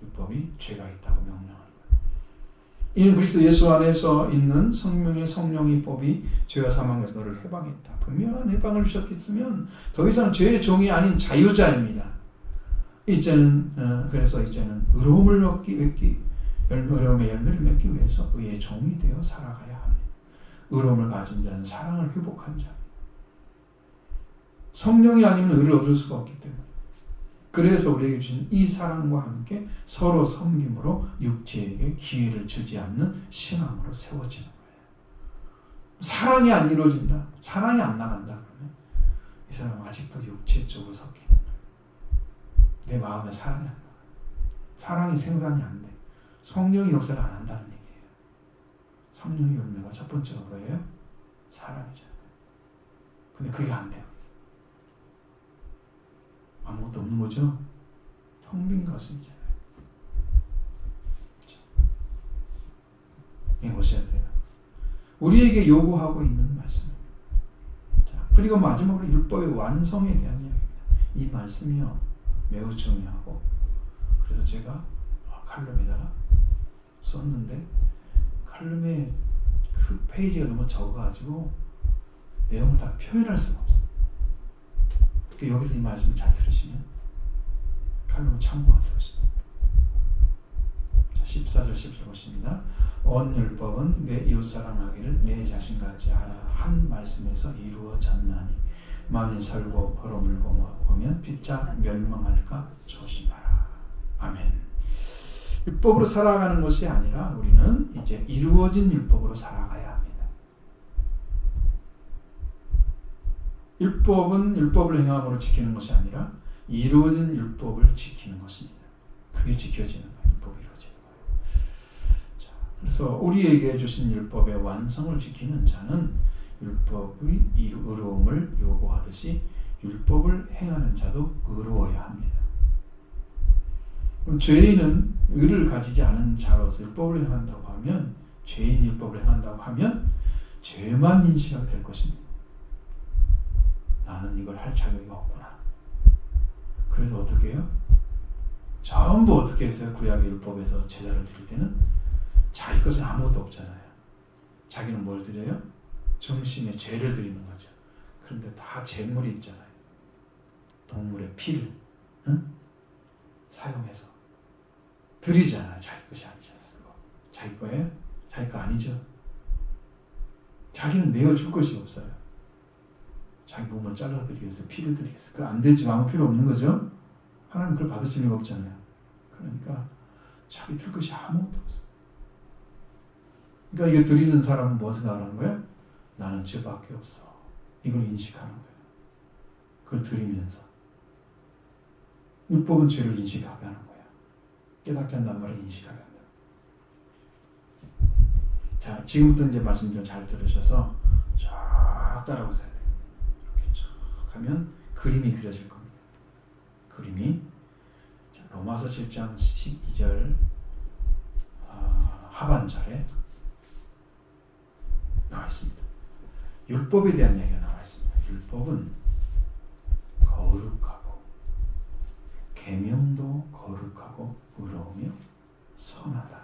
Speaker 1: 율법이 죄가 있다고 명령하는 거예요. 이는 그리스도 예수 안에서 있는 성령의 성령의 법이 죄와 사망에서 너를 해방했다. 분명한 해방을 주셨겠으면 더 이상 죄의 종이 아닌 자유자입니다. 그래서 이제는 의로움을 의로움의 열매를 맺기 위해서 의의 종이 되어 살아가야 합니다. 의로움을 가진 자는 사랑을 회복한 자. 성령이 아니면 의를 얻을 수가 없기 때문에. 그래서 우리에게 주신 이 사랑과 함께 서로 섬김으로 육체에게 기회를 주지 않는 신앙으로 세워지는 거예요. 사랑이 안 이루어진다. 사랑이 안 나간다. 그러면 이 사람은 아직도 육체 쪽으로 섞여 있는 거예요. 내 마음에 사랑이 안 나가. 사랑이 생산이 안 돼. 성령이 역사를 안 한다는 얘기예요. 성령의 열매가 첫 번째가 뭐예요? 사랑이잖아요. 근데 그게 안 돼요. 아무것도 없는 거죠? 텅 빈 가슴이잖아요. 이게 보셔야 돼요. 우리에게 요구하고 있는 말씀입니다. 자, 그리고 마지막으로 율법의 완성에 대한 이야기입니다. 이 말씀이요 매우 중요하고 그래서 제가 칼럼에다가 썼는데 칼럼에 그 페이지가 너무 적어가지고 내용을 다 표현할 수가 없어요. 여기서 이 말씀을 잘 들으시면 칼럼을 참고가 되었습니다. 14절 10절 보십니다. 온 율법은 내 이웃 사랑하기를 내 자신같이 하라 한 말씀에서 이루어졌나니 만일 살고 벌어물고 보면 피차 멸망할까 조심하라. 아멘. 율법으로 살아가는 것이 아니라 우리는 이제 이루어진 율법으로 살아가야 합니다. 율법은 율법을 행함으로 지키는 것이 아니라 이루어진 율법을 지키는 것입니다. 그게 지켜지는 거예요. 율법이 이루어지는 거예요. 자, 그래서 우리에게 주신 율법의 완성을 지키는 자는 율법의 의로움을 요구하듯이 율법을 행하는 자도 의로워야 합니다. 그럼 죄인은 의를 가지지 않은 자로서 율법을 행한다고 하면 죄인 율법을 행한다고 하면 죄만 인식하게 될 것입니다. 나는 이걸 할 자격이 없구나. 그래서 어떻게 해요? 전부 어떻게 했어요? 구약의 율법에서 제사를 드릴 때는 자기 것은 아무것도 없잖아요. 자기는 뭘 드려요? 중심에 죄를 드리는 거죠. 그런데 다 재물이 있잖아요. 동물의 피를 사용해서 드리잖아요. 자기 것이 아니잖아요. 그거. 자기 거예요? 자기 거 아니죠. 자기는 내어줄 것이 없어요. 자기 몸을 잘라드리겠어요? 피를 드리겠어요? 그거 안 되지. 아무 필요 없는 거죠. 하나님 그걸 받으실 리가 없잖아요. 그러니까 자기 들 것이 아무것도 없어요. 그러니까 이게 드리는 사람은 뭐 생각하는 거예요? 나는 죄밖에 없어. 이걸 인식하는 거예요. 그걸 드리면서. 율법은 죄를 인식하게 하는 거예요. 깨닫게 한단 말을 인식하게 한다. 자, 지금부터 이제 말씀드린 잘 들으셔서 쫙 따라오세요. 이렇게 쫙 하면 그림이 그려질 겁니다. 그림이. 자, 로마서 7장 12절 하반절에 나와 있습니다. 율법에 대한 얘기가 나와 있습니다. 율법은 거룩하고 계명도 거룩하고 의로우며 선하다.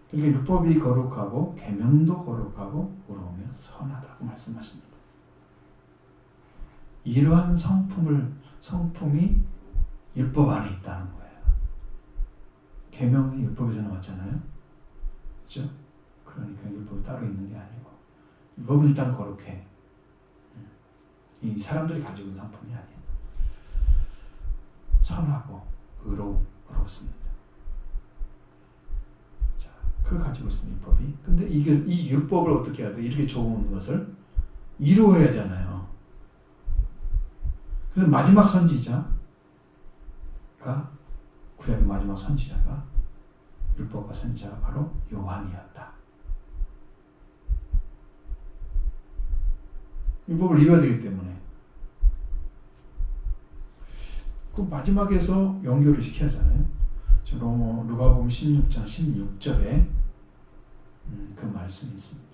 Speaker 1: 그러니까 율법이 거룩하고 계명도 거룩하고 의로우며 선하다고 말씀하십니다. 이러한 성품이 율법 안에 있다는 거예요. 계명이 율법에서 나왔잖아요. 그렇죠? 그러니까 율법이 따로 있는 게 아니고 율법은 일단 거룩해. 이 사람들이 가지고 있는 성품이 아니에요. 선하고 의롭습니다. 자, 그걸 가지고 있는 율법이. 근데 이 율법을 어떻게 해야 돼? 이렇게 좋은 것을 이루어야 하잖아요. 그래서 마지막 선지자가 구약의 마지막 선지자가 율법과 선지자가 바로 요한이었다. 율법을 이루어야 되기 때문에 그 마지막에서 연결을 시켜야 하잖아요. 누가복음 16장 16절에 그 말씀이 있습니다.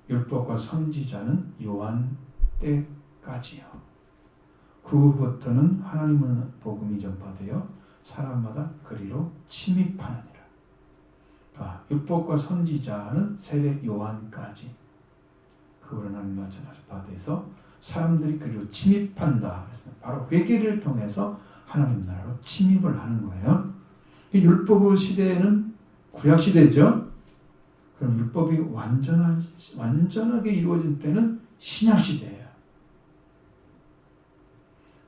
Speaker 1: 율법과 선지자는 요한 때까지요. 그 후부터는 하나님은 복음이 전파되어 사람마다 그리로 침입하느니라. 율법과 선지자는 세례 요한까지 그거를 하나님과 전파돼서 사람들이 그리로 침입한다. 그래서 바로 회개를 통해서 하나님 나라로 침입을 하는 거예요. 율법 시대에는 구약 시대죠. 그럼 율법이 완전하게 이루어진 때는 신약 시대예요.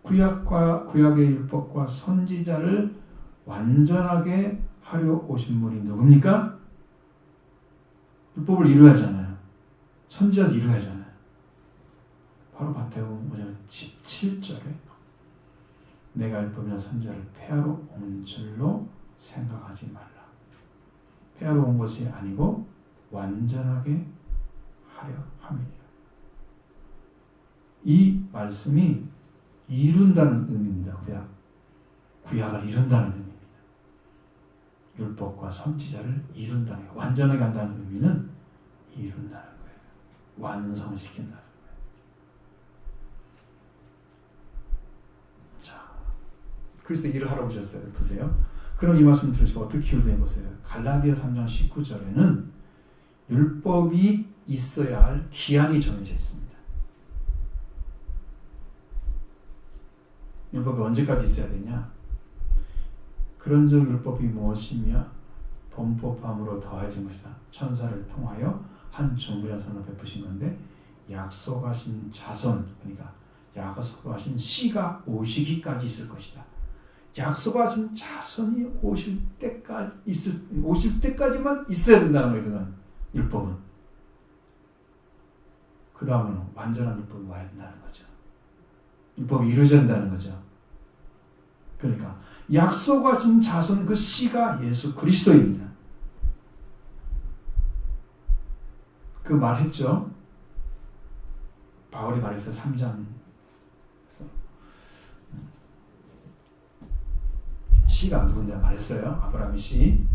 Speaker 1: 구약의 율법과 선지자를 완전하게 하려 오신 분이 누굽니까? 율법을 이루어야 하잖아요. 선지자도 이루어야 하잖아요. 바로 마태복음 5장 17절에 내가 율법이나 선지자를 폐하러 온 줄로 생각하지 말라. 폐하러 온 것이 아니고 완전하게 하려 함이니라. 이 말씀이 이룬다는 의미입니다. 구약을 이룬다는 의미입니다. 율법과 선지자를 이룬다는 거예요. 완전하게 한다는 의미는 이룬다는 거예요. 완성시킨다는 거예요. 자, 그래서 일을 하러 오셨어요. 보세요. 그럼 이 말씀 들으시고 어떻게 기울여 보세요. 갈라디아 3장 19절에는 율법이 있어야 할 기한이 정해져 있습니다. 율법이 언제까지 있어야 되냐? 그런즉 율법이 무엇이며 범법함으로 더해진 것이다. 천사를 통하여 한 중보자손을 베푸신 건데 약속하신 자손, 그러니까 약속하신 씨가 오시기까지 있을 것이다. 약속하신 자손이 오실 때까지만 있어야 된다는 거예요. 그건 율법은. 그 다음은 완전한 율법이 와야 된다는 거죠. 율법이 이루어져야 된다는 거죠. 그러니까 약속하신 자손 그 씨가 예수 그리스도입니다. 그 말했죠. 바울이 말했어요. 3장 씨가 누군지 말했어요. 아브라함의 씨,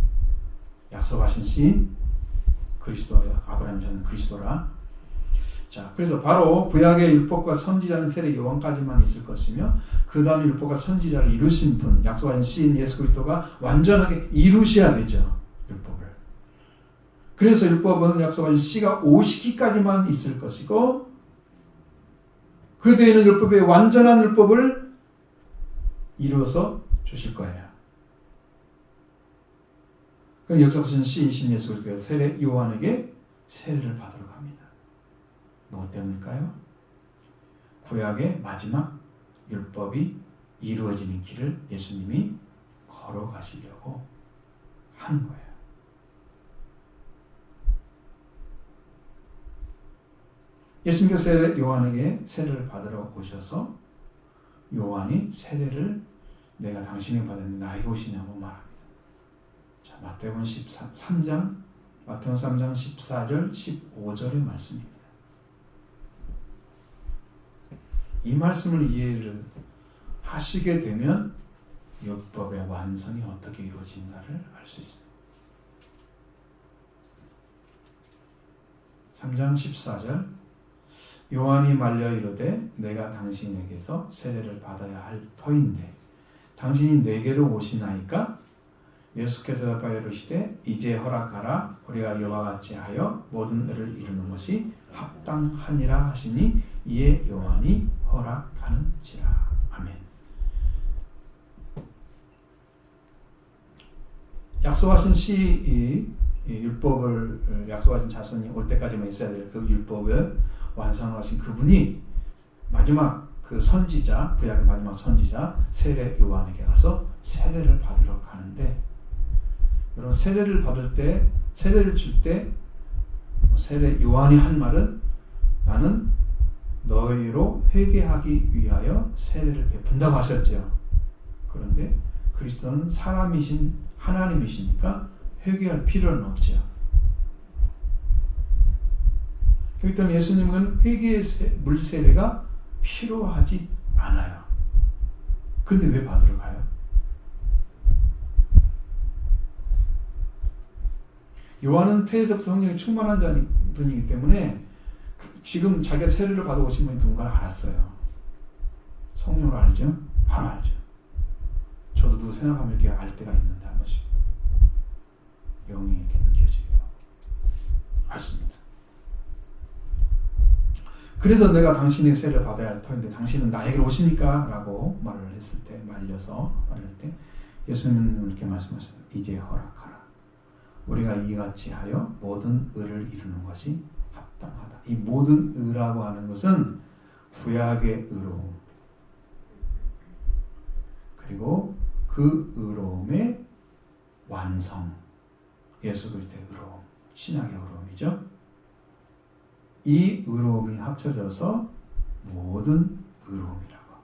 Speaker 1: 약속하신 씨, 그리스도예요. 아브라함이 저는 그리스도라. 자, 그래서 바로 구약의 율법과 선지자는 세례 요한까지만 있을 것이며 그 다음에 율법과 선지자를 이루신 분, 약속하신 씨인 예수 그리스도가 완전하게 이루셔야 되죠. 율법을. 그래서 율법은 약속하신 씨가 오시기까지만 있을 것이고 그 뒤에는 율법의 완전한 율법을 이루어서 주실 거예요. 그럼 역사하신 씨이신 예수 그리스도가 세례 요한에게 세례를 받으러 갑니다. 무엇 때문일까요? 구약의 마지막 율법이 이루어지는 길을 예수님이 걸어가시려고 한 거예요. 예수님께서 세례 요한에게 세례를 받으러 오셔서 요한이 세례를 내가 당신에게 받았는데 나에게 오시냐고 말합니다. 자, 마태복음 3장 14절 15절의 말씀입니다. 이 말씀을 이해를 하시게 되면 율법의 완성이 어떻게 이루어진가를 알 수 있습니다. 3장 14절 요한이 말려 이르되 내가 당신에게서 세례를 받아야 할 터인데 당신이 내게로 오시나이까? 예수께서 대답하여 이르시되 이제 허락하라. 우리가 이와 같이 하여 모든 의를 이루는 것이 합당하니라 하시니 이에 요한이 허락하는지라. 아멘. 약속하신 시 율법을 약속하신 자손이 올 때까지만 있어야 될 그 율법을 완성하신 그분이 마지막 그 선지자, 구약의 마지막 선지자 세례 요한에게 가서 세례를 받으러 가는데, 여러분 세례를 받을 때, 세례를 줄 때 세례 요한이 한 말은 나는 너희로 회개하기 위하여 세례를 베푼다고 하셨죠. 그런데 그리스도는 사람이신 하나님이시니까 회개할 필요는 없죠. 그렇기 때문에 예수님은 회개의 물세례가 필요하지 않아요. 근데 왜 받으러 가요? 요한은 태에서부터 성령이 충만한 분이기 때문에 지금 자기가 세례를 받아오신 분이 누군가를 알았어요. 성령을 알죠? 바로 알죠. 저도 누구 생각하면 이렇게 알 때가 있는데 한 번씩 영이 이렇게 느껴지기도 알습니다. 그래서 내가 당신의 세례를 받아야 할 터인데 당신은 나에게로 오십니까? 라고 말을 했을 때, 말려서 말할 때 예수님은 이렇게 말씀하셨어요. 이제 허락하라. 우리가 이같이 하여 모든 의를 이루는 것이 합당하다. 이 모든 의라고 하는 것은 구약의 의로움, 그리고 그 의로움의 완성, 예수 그리스도의 의로움, 신약의 의로움이죠. 이 의로움이 합쳐져서 모든 의로움이라고.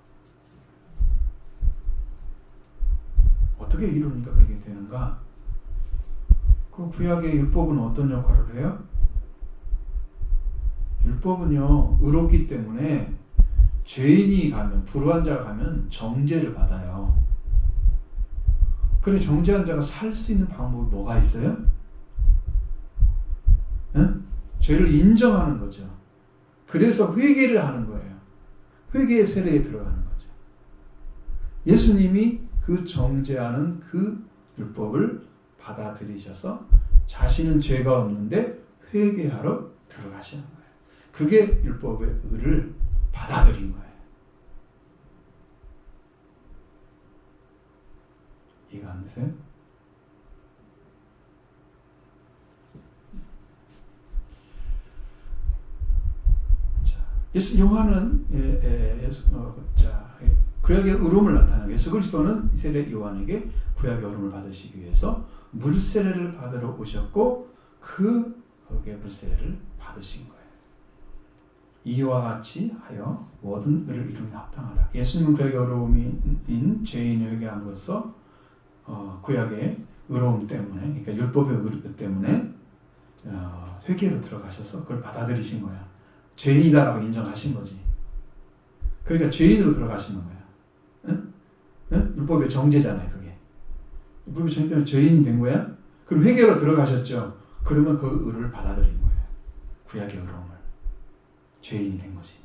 Speaker 1: 어떻게 이루니까 그렇게 되는가? 그 구약의 율법은 어떤 역할을 해요? 율법은요, 의롭기 때문에 죄인이 가면, 불의한 자가 가면 정죄를 받아요. 그런데 정죄한 자가 살 수 있는 방법이 뭐가 있어요? 응? 죄를 인정하는 거죠. 그래서 회개를 하는 거예요. 회개의 세례에 들어가는 거죠. 예수님이 그 정죄하는 그 율법을 받아들이셔서 자신은 죄가 없는데 회개하러 들어가시는 거예요. 그게 율법의 의를 받아들인 거예요. 이해가 안 되세요? 요한은 구약의 의로움을 나타내고 예수 그리스도는 세례 요한에게 구약의 의로움을 받으시기 위해서 물세례를 받으러 오셨고 그의 물세례를 받으신 거예요. 이와 같이 하여 모든 의를 이루는 합당하다. 예수님은 구약의 의로움인 죄인을 회개함으로써 구약의 의로움 때문에, 그러니까 율법의 의 때문에 회개로 들어가셔서 그걸 받아들이신 거야. 죄인이다라고 인정하신 거지. 그러니까 죄인으로 들어가시는 거야. 응? 응? 율법의 정죄잖아요, 그게. 율법의 정죄 때문에 죄인이 된 거야? 그럼 회개로 들어가셨죠. 그러면 그 의를 받아들인 거예요. 구약의 의로움을. 죄인이 된 거지.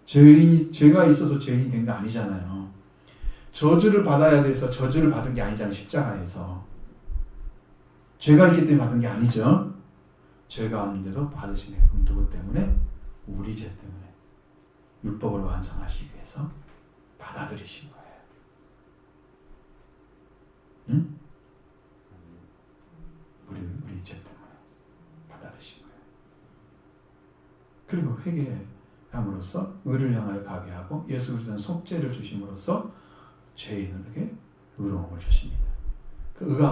Speaker 1: 죄가 있어서 죄인이 된 게 아니잖아요. 저주를 받아야 돼서 저주를 받은 게 아니잖아요, 십자가에서. 죄가 있기 때문에 받은 게 아니죠. 죄가 없는데도 받으시네. 그럼 누구 때문에? 우리 죄 때문에. 율법을 완성하시기 위해서 받아들이신 거예요. 응? 우리 죄 때문에 받아들이신 거예요. 그리고 회개함으로써 의를 향하여 가게 하고 예수 그리스도는 속죄를 주심으로써 죄인에게 의로움을 주십니다.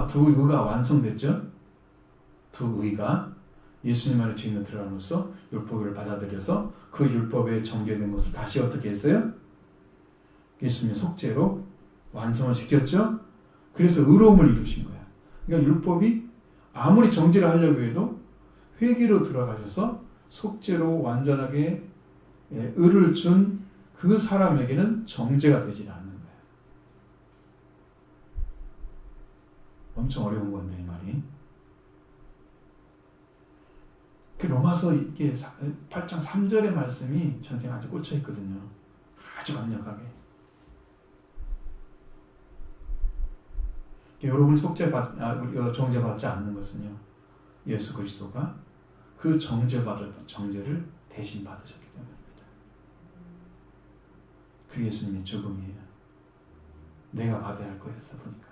Speaker 1: 두 의가 완성됐죠? 두 의가 예수님 안에 죄인으로 들어감으로써 율법을 받아들여서 그 율법에 정죄된 것을 다시 어떻게 했어요? 예수님의 속죄로 완성을 시켰죠? 그래서 의로움을 이루신 거야. 그러니까 율법이 아무리 정죄를 하려고 해도 회개로 들어가셔서 속죄로 완전하게 의를 준 그 사람에게는 정죄가 되지 않는 거야. 엄청 어려운 건데 이 말이. 그 로마서 이게 8장 3절의 말씀이 전생에 아주 꽂혀 있거든요. 아주 강력하게. 여러분이 정죄받지 않는 것은요, 예수 그리스도가 그 정죄를 대신 받으셨기 때문입니다. 그 예수님의 죽음이에요. 내가 받아야 할 거였어 보니까.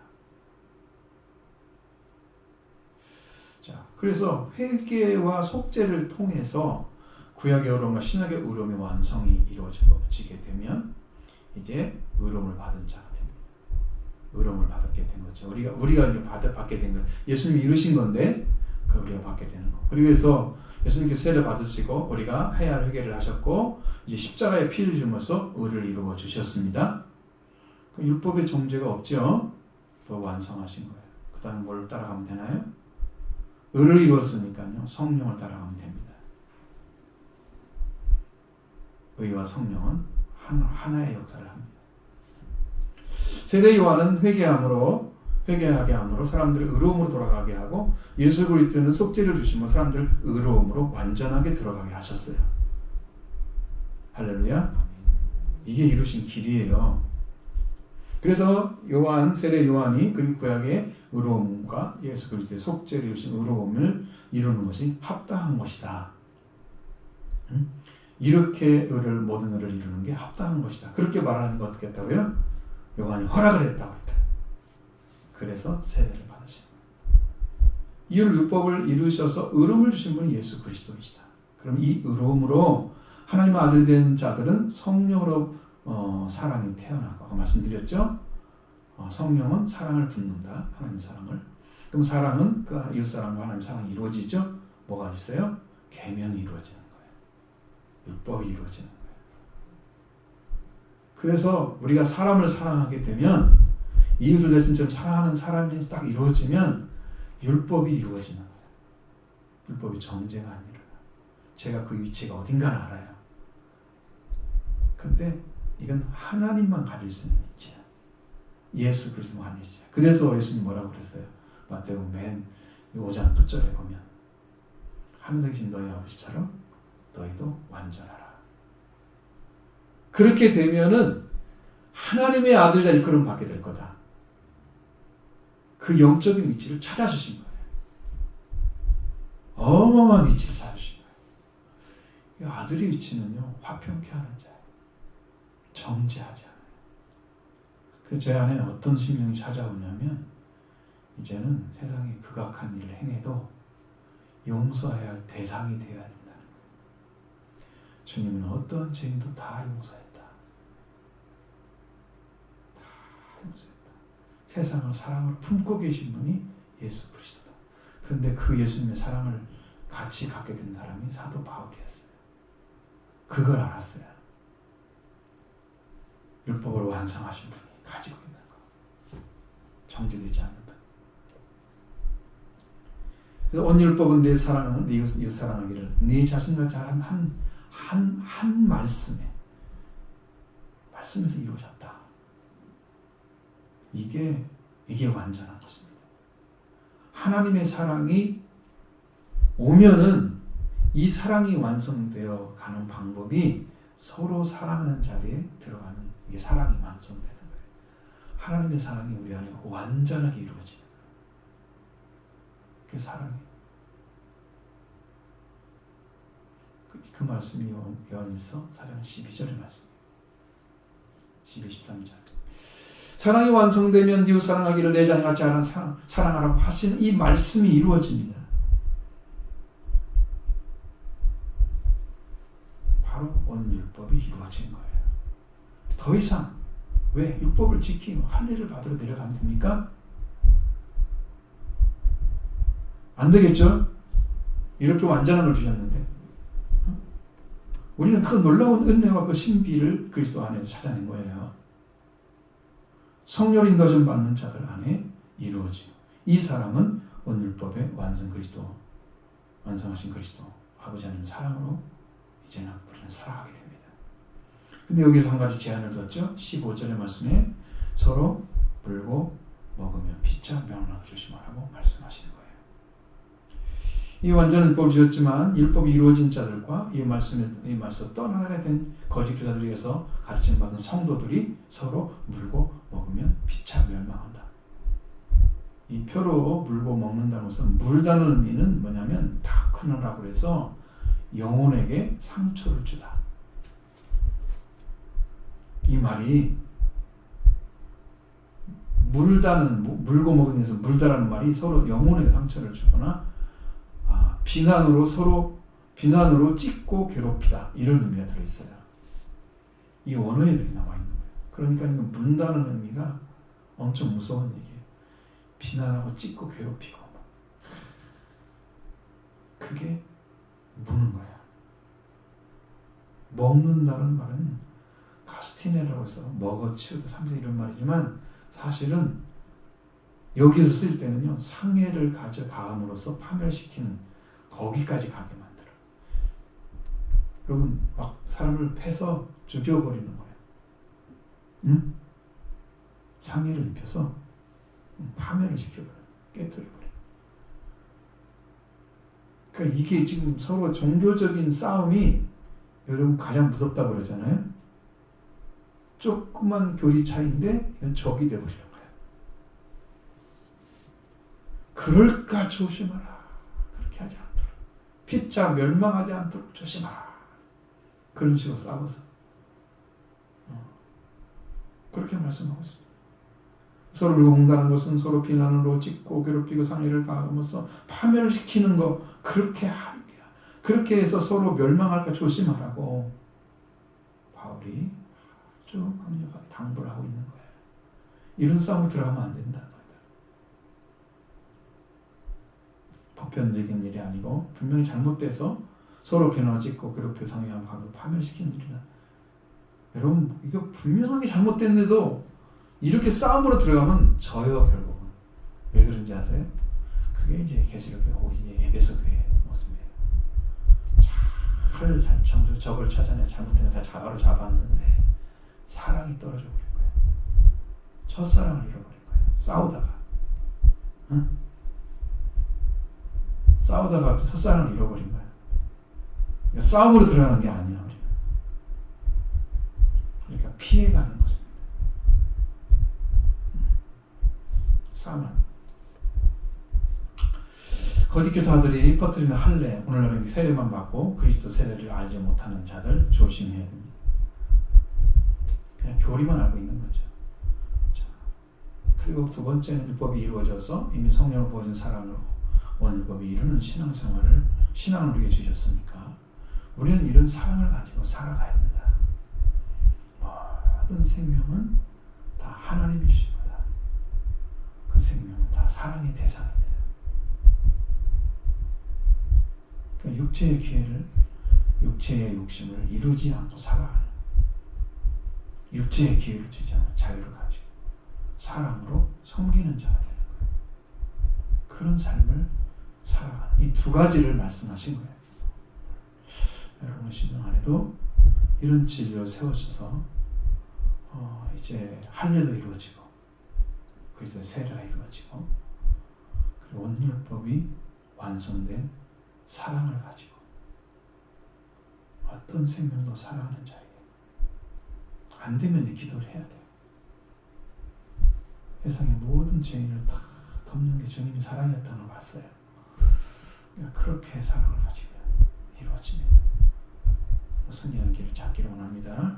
Speaker 1: 자, 그래서 회개와 속죄를 통해서 구약의 의로움과 신약의 의로움의 완성이 이루어지게 되면 이제 의로움을 받은 자가 됩니다. 의로움을 받게 된 거죠. 우리가 이제 받게 된 거. 예수님이 이루신 건데 그 우리가 받게 되는 거. 그리고 그래서 예수님께서 세례 받으시고 우리가 해야 할 회개를 하셨고 이제 십자가에 피를 주면서 의를 이루어 주셨습니다. 율법의 정죄가 없죠. 또 완성하신 거예요. 그 다음 뭘 따라가면 되나요? 의를 이루었으니까요. 성령을 따라가면 됩니다. 의와 성령은 하나의 역사를 합니다. 세례 요한은 회개하게 함으로 사람들을 의로움으로 돌아가게 하고 예수 그리스도는 속죄를 주시며 사람들을 의로움으로 완전하게 들어가게 하셨어요. 할렐루야. 이게 이루신 길이에요. 그래서 세례 요한이 그리고 구약의 의로움과 예수 그리스도의 속죄를 이루신 의로움을 이루는 것이 합당한 것이다. 이렇게 모든 의를 이루는 게 합당한 것이다. 그렇게 말하는 거 어떻게 했다고요? 요한이 허락을 했다고 했다. 그래서 세례를 받으신 이 율법을 이루셔서 의로움을 주신 분이 예수 그리스도이시다. 그럼 이 의로움으로 하나님의 아들 된 자들은 성령으로 사랑이 태어나고 아까 말씀드렸죠? 성령은 사랑을 붓는다. 하나님 사랑을. 그럼 사랑은 그 이웃사랑과 하나님 사랑이 이루어지죠? 뭐가 있어요? 계명이 이루어지는 거예요. 율법이 이루어지는 거예요. 그래서 우리가 사람을 사랑하게 되면 이웃을 내 진짜로 사랑하는 사람이 딱 이루어지면 율법이 이루어지는 거예요. 율법이 정죄가 아니라 제가 그 위치가 어딘가를 알아요. 근데 이건 하나님만 가질 수 있는 위치야. 예수 그리스도만 가질 위치야. 그래서 예수님 뭐라고 그랬어요? 마태복음 맨 5장 끝절에 보면 하늘에 계신 너희 아버지처럼 너희도 완전하라. 그렇게 되면은 하나님의 아들 일컬음 받게 될 거다. 그 영적인 위치를 찾아주신 거예요. 어마어마한 위치를 찾아주신 거예요. 아들의 위치는요, 화평케 하는 자예요. 정죄하지 않아요. 그래서 제 안에 어떤 심령이 찾아오냐면 이제는 세상에 극악한 일을 행해도 용서해야 할 대상이 되어야 된다는 거예요. 주님은 어떠한 죄인도 다 용서했다. 다 용서했다. 세상을 사랑을 품고 계신 분이 예수 그리스도다. 그런데 그 예수님의 사랑을 같이 갖게 된 사람이 사도 바울이었어요. 그걸 알았어요. 율법을 완성하신 분이 가지고 있는 거. 정죄되지 않는 분. 그래서 온 율법은 내 사랑은 네 이웃 사랑하기를 네 자신과 잘한 한 말씀에서 이루어졌다. 이게 완전한 것입니다. 하나님의 사랑이 오면은 이 사랑이 완성되어 가는 방법이 서로 사랑하는 자리에 들어가는 이게 사랑이 완성되는 거예요. 하나님의 사랑이 우리 안에 완전하게 이루어지는 거예요. 그게 사랑이에요. 그 말씀이 요한일서 4장 12절의 말씀이에요. 12, 13절. 사랑이 완성되면 이웃 사랑하기를 내 자녀같이 하는 사랑하라고 하시는 이 말씀이 이루어집니다. 바로 온 율법이 이루어진 거예요. 더 이상 왜 율법을 지키고 할례를 받으러 내려가면 됩니까? 안 되겠죠? 이렇게 완전한 걸 주셨는데 우리는 그 놀라운 은혜와 그 신비를 그리스도 안에서 찾아낸 거예요. 성령 인도하심 받는 자들 안에 이루어지고 이 사랑은 온 율법의 완성하신 그리스도 아버지 하나님 사랑으로 이제는 우리는 살아가게 됩니다. 근데 여기서 한 가지 제한을 뒀죠. 15절의 말씀에 서로 물고 먹으면 피차 명령을 조심하라고 말씀하시는 거예요. 이 완전 율법을 주셨지만 율법이 이루어진 자들과 이 말씀 떠나게 된 거짓 교사들에 의해서 가르침 받은 성도들이 서로 물고 먹으면 피차 멸망한다. 이 표로 물고 먹는다는 것은 물다는 의미는 뭐냐면 다크너라고 해서 영혼에게 상처를 주다. 이 말이 물고 먹으면서 물다라는 말이 서로 영혼에게 상처를 주거나 비난으로 찢고 괴롭히다 이런 의미가 들어있어요. 이 원어에 이렇게 나와 있는 거예요. 그러니까 이거 문다는 의미가 엄청 무서운 얘기예요. 비난하고 찢고 괴롭히고 그게 무는 거야. 먹는다는 말은 카스티네라고 해서 먹어 치우다 삼세 이런 말이지만 사실은 여기서 쓸 때는요 상해를 가져가함으로써 파멸시키는 거기까지 가게 만들어. 여러분 막 사람을 패서 죽여버리는 거예요. 응? 상해를 입혀서 파멸을 시켜버려요. 깨뜨려버려요. 그러니까 이게 지금 서로 종교적인 싸움이 여러분 가장 무섭다고 그러잖아요. 조그만 교리 차이인데 이건 적이 되어버리는 거예요. 그럴까 조심하라. 그렇게 하지 않도록. 피차 멸망하지 않도록 조심하라. 그런 식으로 싸워서 그렇게 말씀하고 있습니다. 서로를 공단하는 것은 서로 비난으로 찢고 괴롭히고 상해를 가함으로써 파멸시키는 거 그렇게 하는 거야. 그렇게 해서 서로 멸망할까 조심하라고 바울이 아주 강력하게 당부를 하고 있는 거예요. 이런 싸움에 들어가면 안 된다는 거예요. 보편적인 일이 아니고 분명히 잘못돼서 서로 비난짓고 괴롭히고 상해하고 파멸시키는 일이다. 여러분 이거 분명하게 잘못됐는데도 이렇게 싸움으로 들어가면 져요 결국은. 왜 그런지 아세요? 그게 이제 계시록의 에베소 교회의 모습이에요. 적을 찾아내 잘못된 다 바로 잡았는데 사랑이 떨어져 버린 거예요. 첫사랑을 잃어버린 거예요. 싸우다가. 응? 싸우다가 첫사랑을 잃어버린 거예요. 그러니까 싸움으로 들어가는 게 아니야. 우리는. 그러니까 피해가는 것입니다. 싸움은. 거짓 교사들이 퍼뜨리는 할례, 오늘날은 세례만 받고 그리스도 세례를 알지 못하는 자들 조심해야 됩니다. 그냥 교리만 알고 있는 거죠. 자, 그리고 두 번째는 율법이 이루어져서 이미 성령을 부어준 사랑으로 원율법이 이루는 신앙생활을 신앙을 우리에게 주셨으니까 우리는 이런 사랑을 가지고 살아가야 된다. 모든 생명은 다 하나님이 주신 거다. 그 생명은 다 사랑의 대상입니다. 그러니까 육체의 기회를, 육체의 욕심을 이루지 않고 살아가는, 육체의 기회를 주지 않고 자유를 가지고 사랑으로 섬기는 자가 되는 거예요. 그런 삶을 살아가는 이 두 가지를 말씀하신 거예요. 여러분의 신앙 안에도 이런 진리로 세워져서 이제 할례도 이루어지고 그리스도의 세례가 이루어지고 그리고 원율법이 완성된 사랑을 가지고 어떤 생명도 살아가는 자에게 안 되면 이제 기도를 해야 돼요. 세상의 모든 죄인을 다 덮는 게 주님이 사랑이었다는 걸 봤어요. 그러니까 그렇게 사랑을 가지고 이루어집니다. 승리하는 길을 찾기를 원합니다.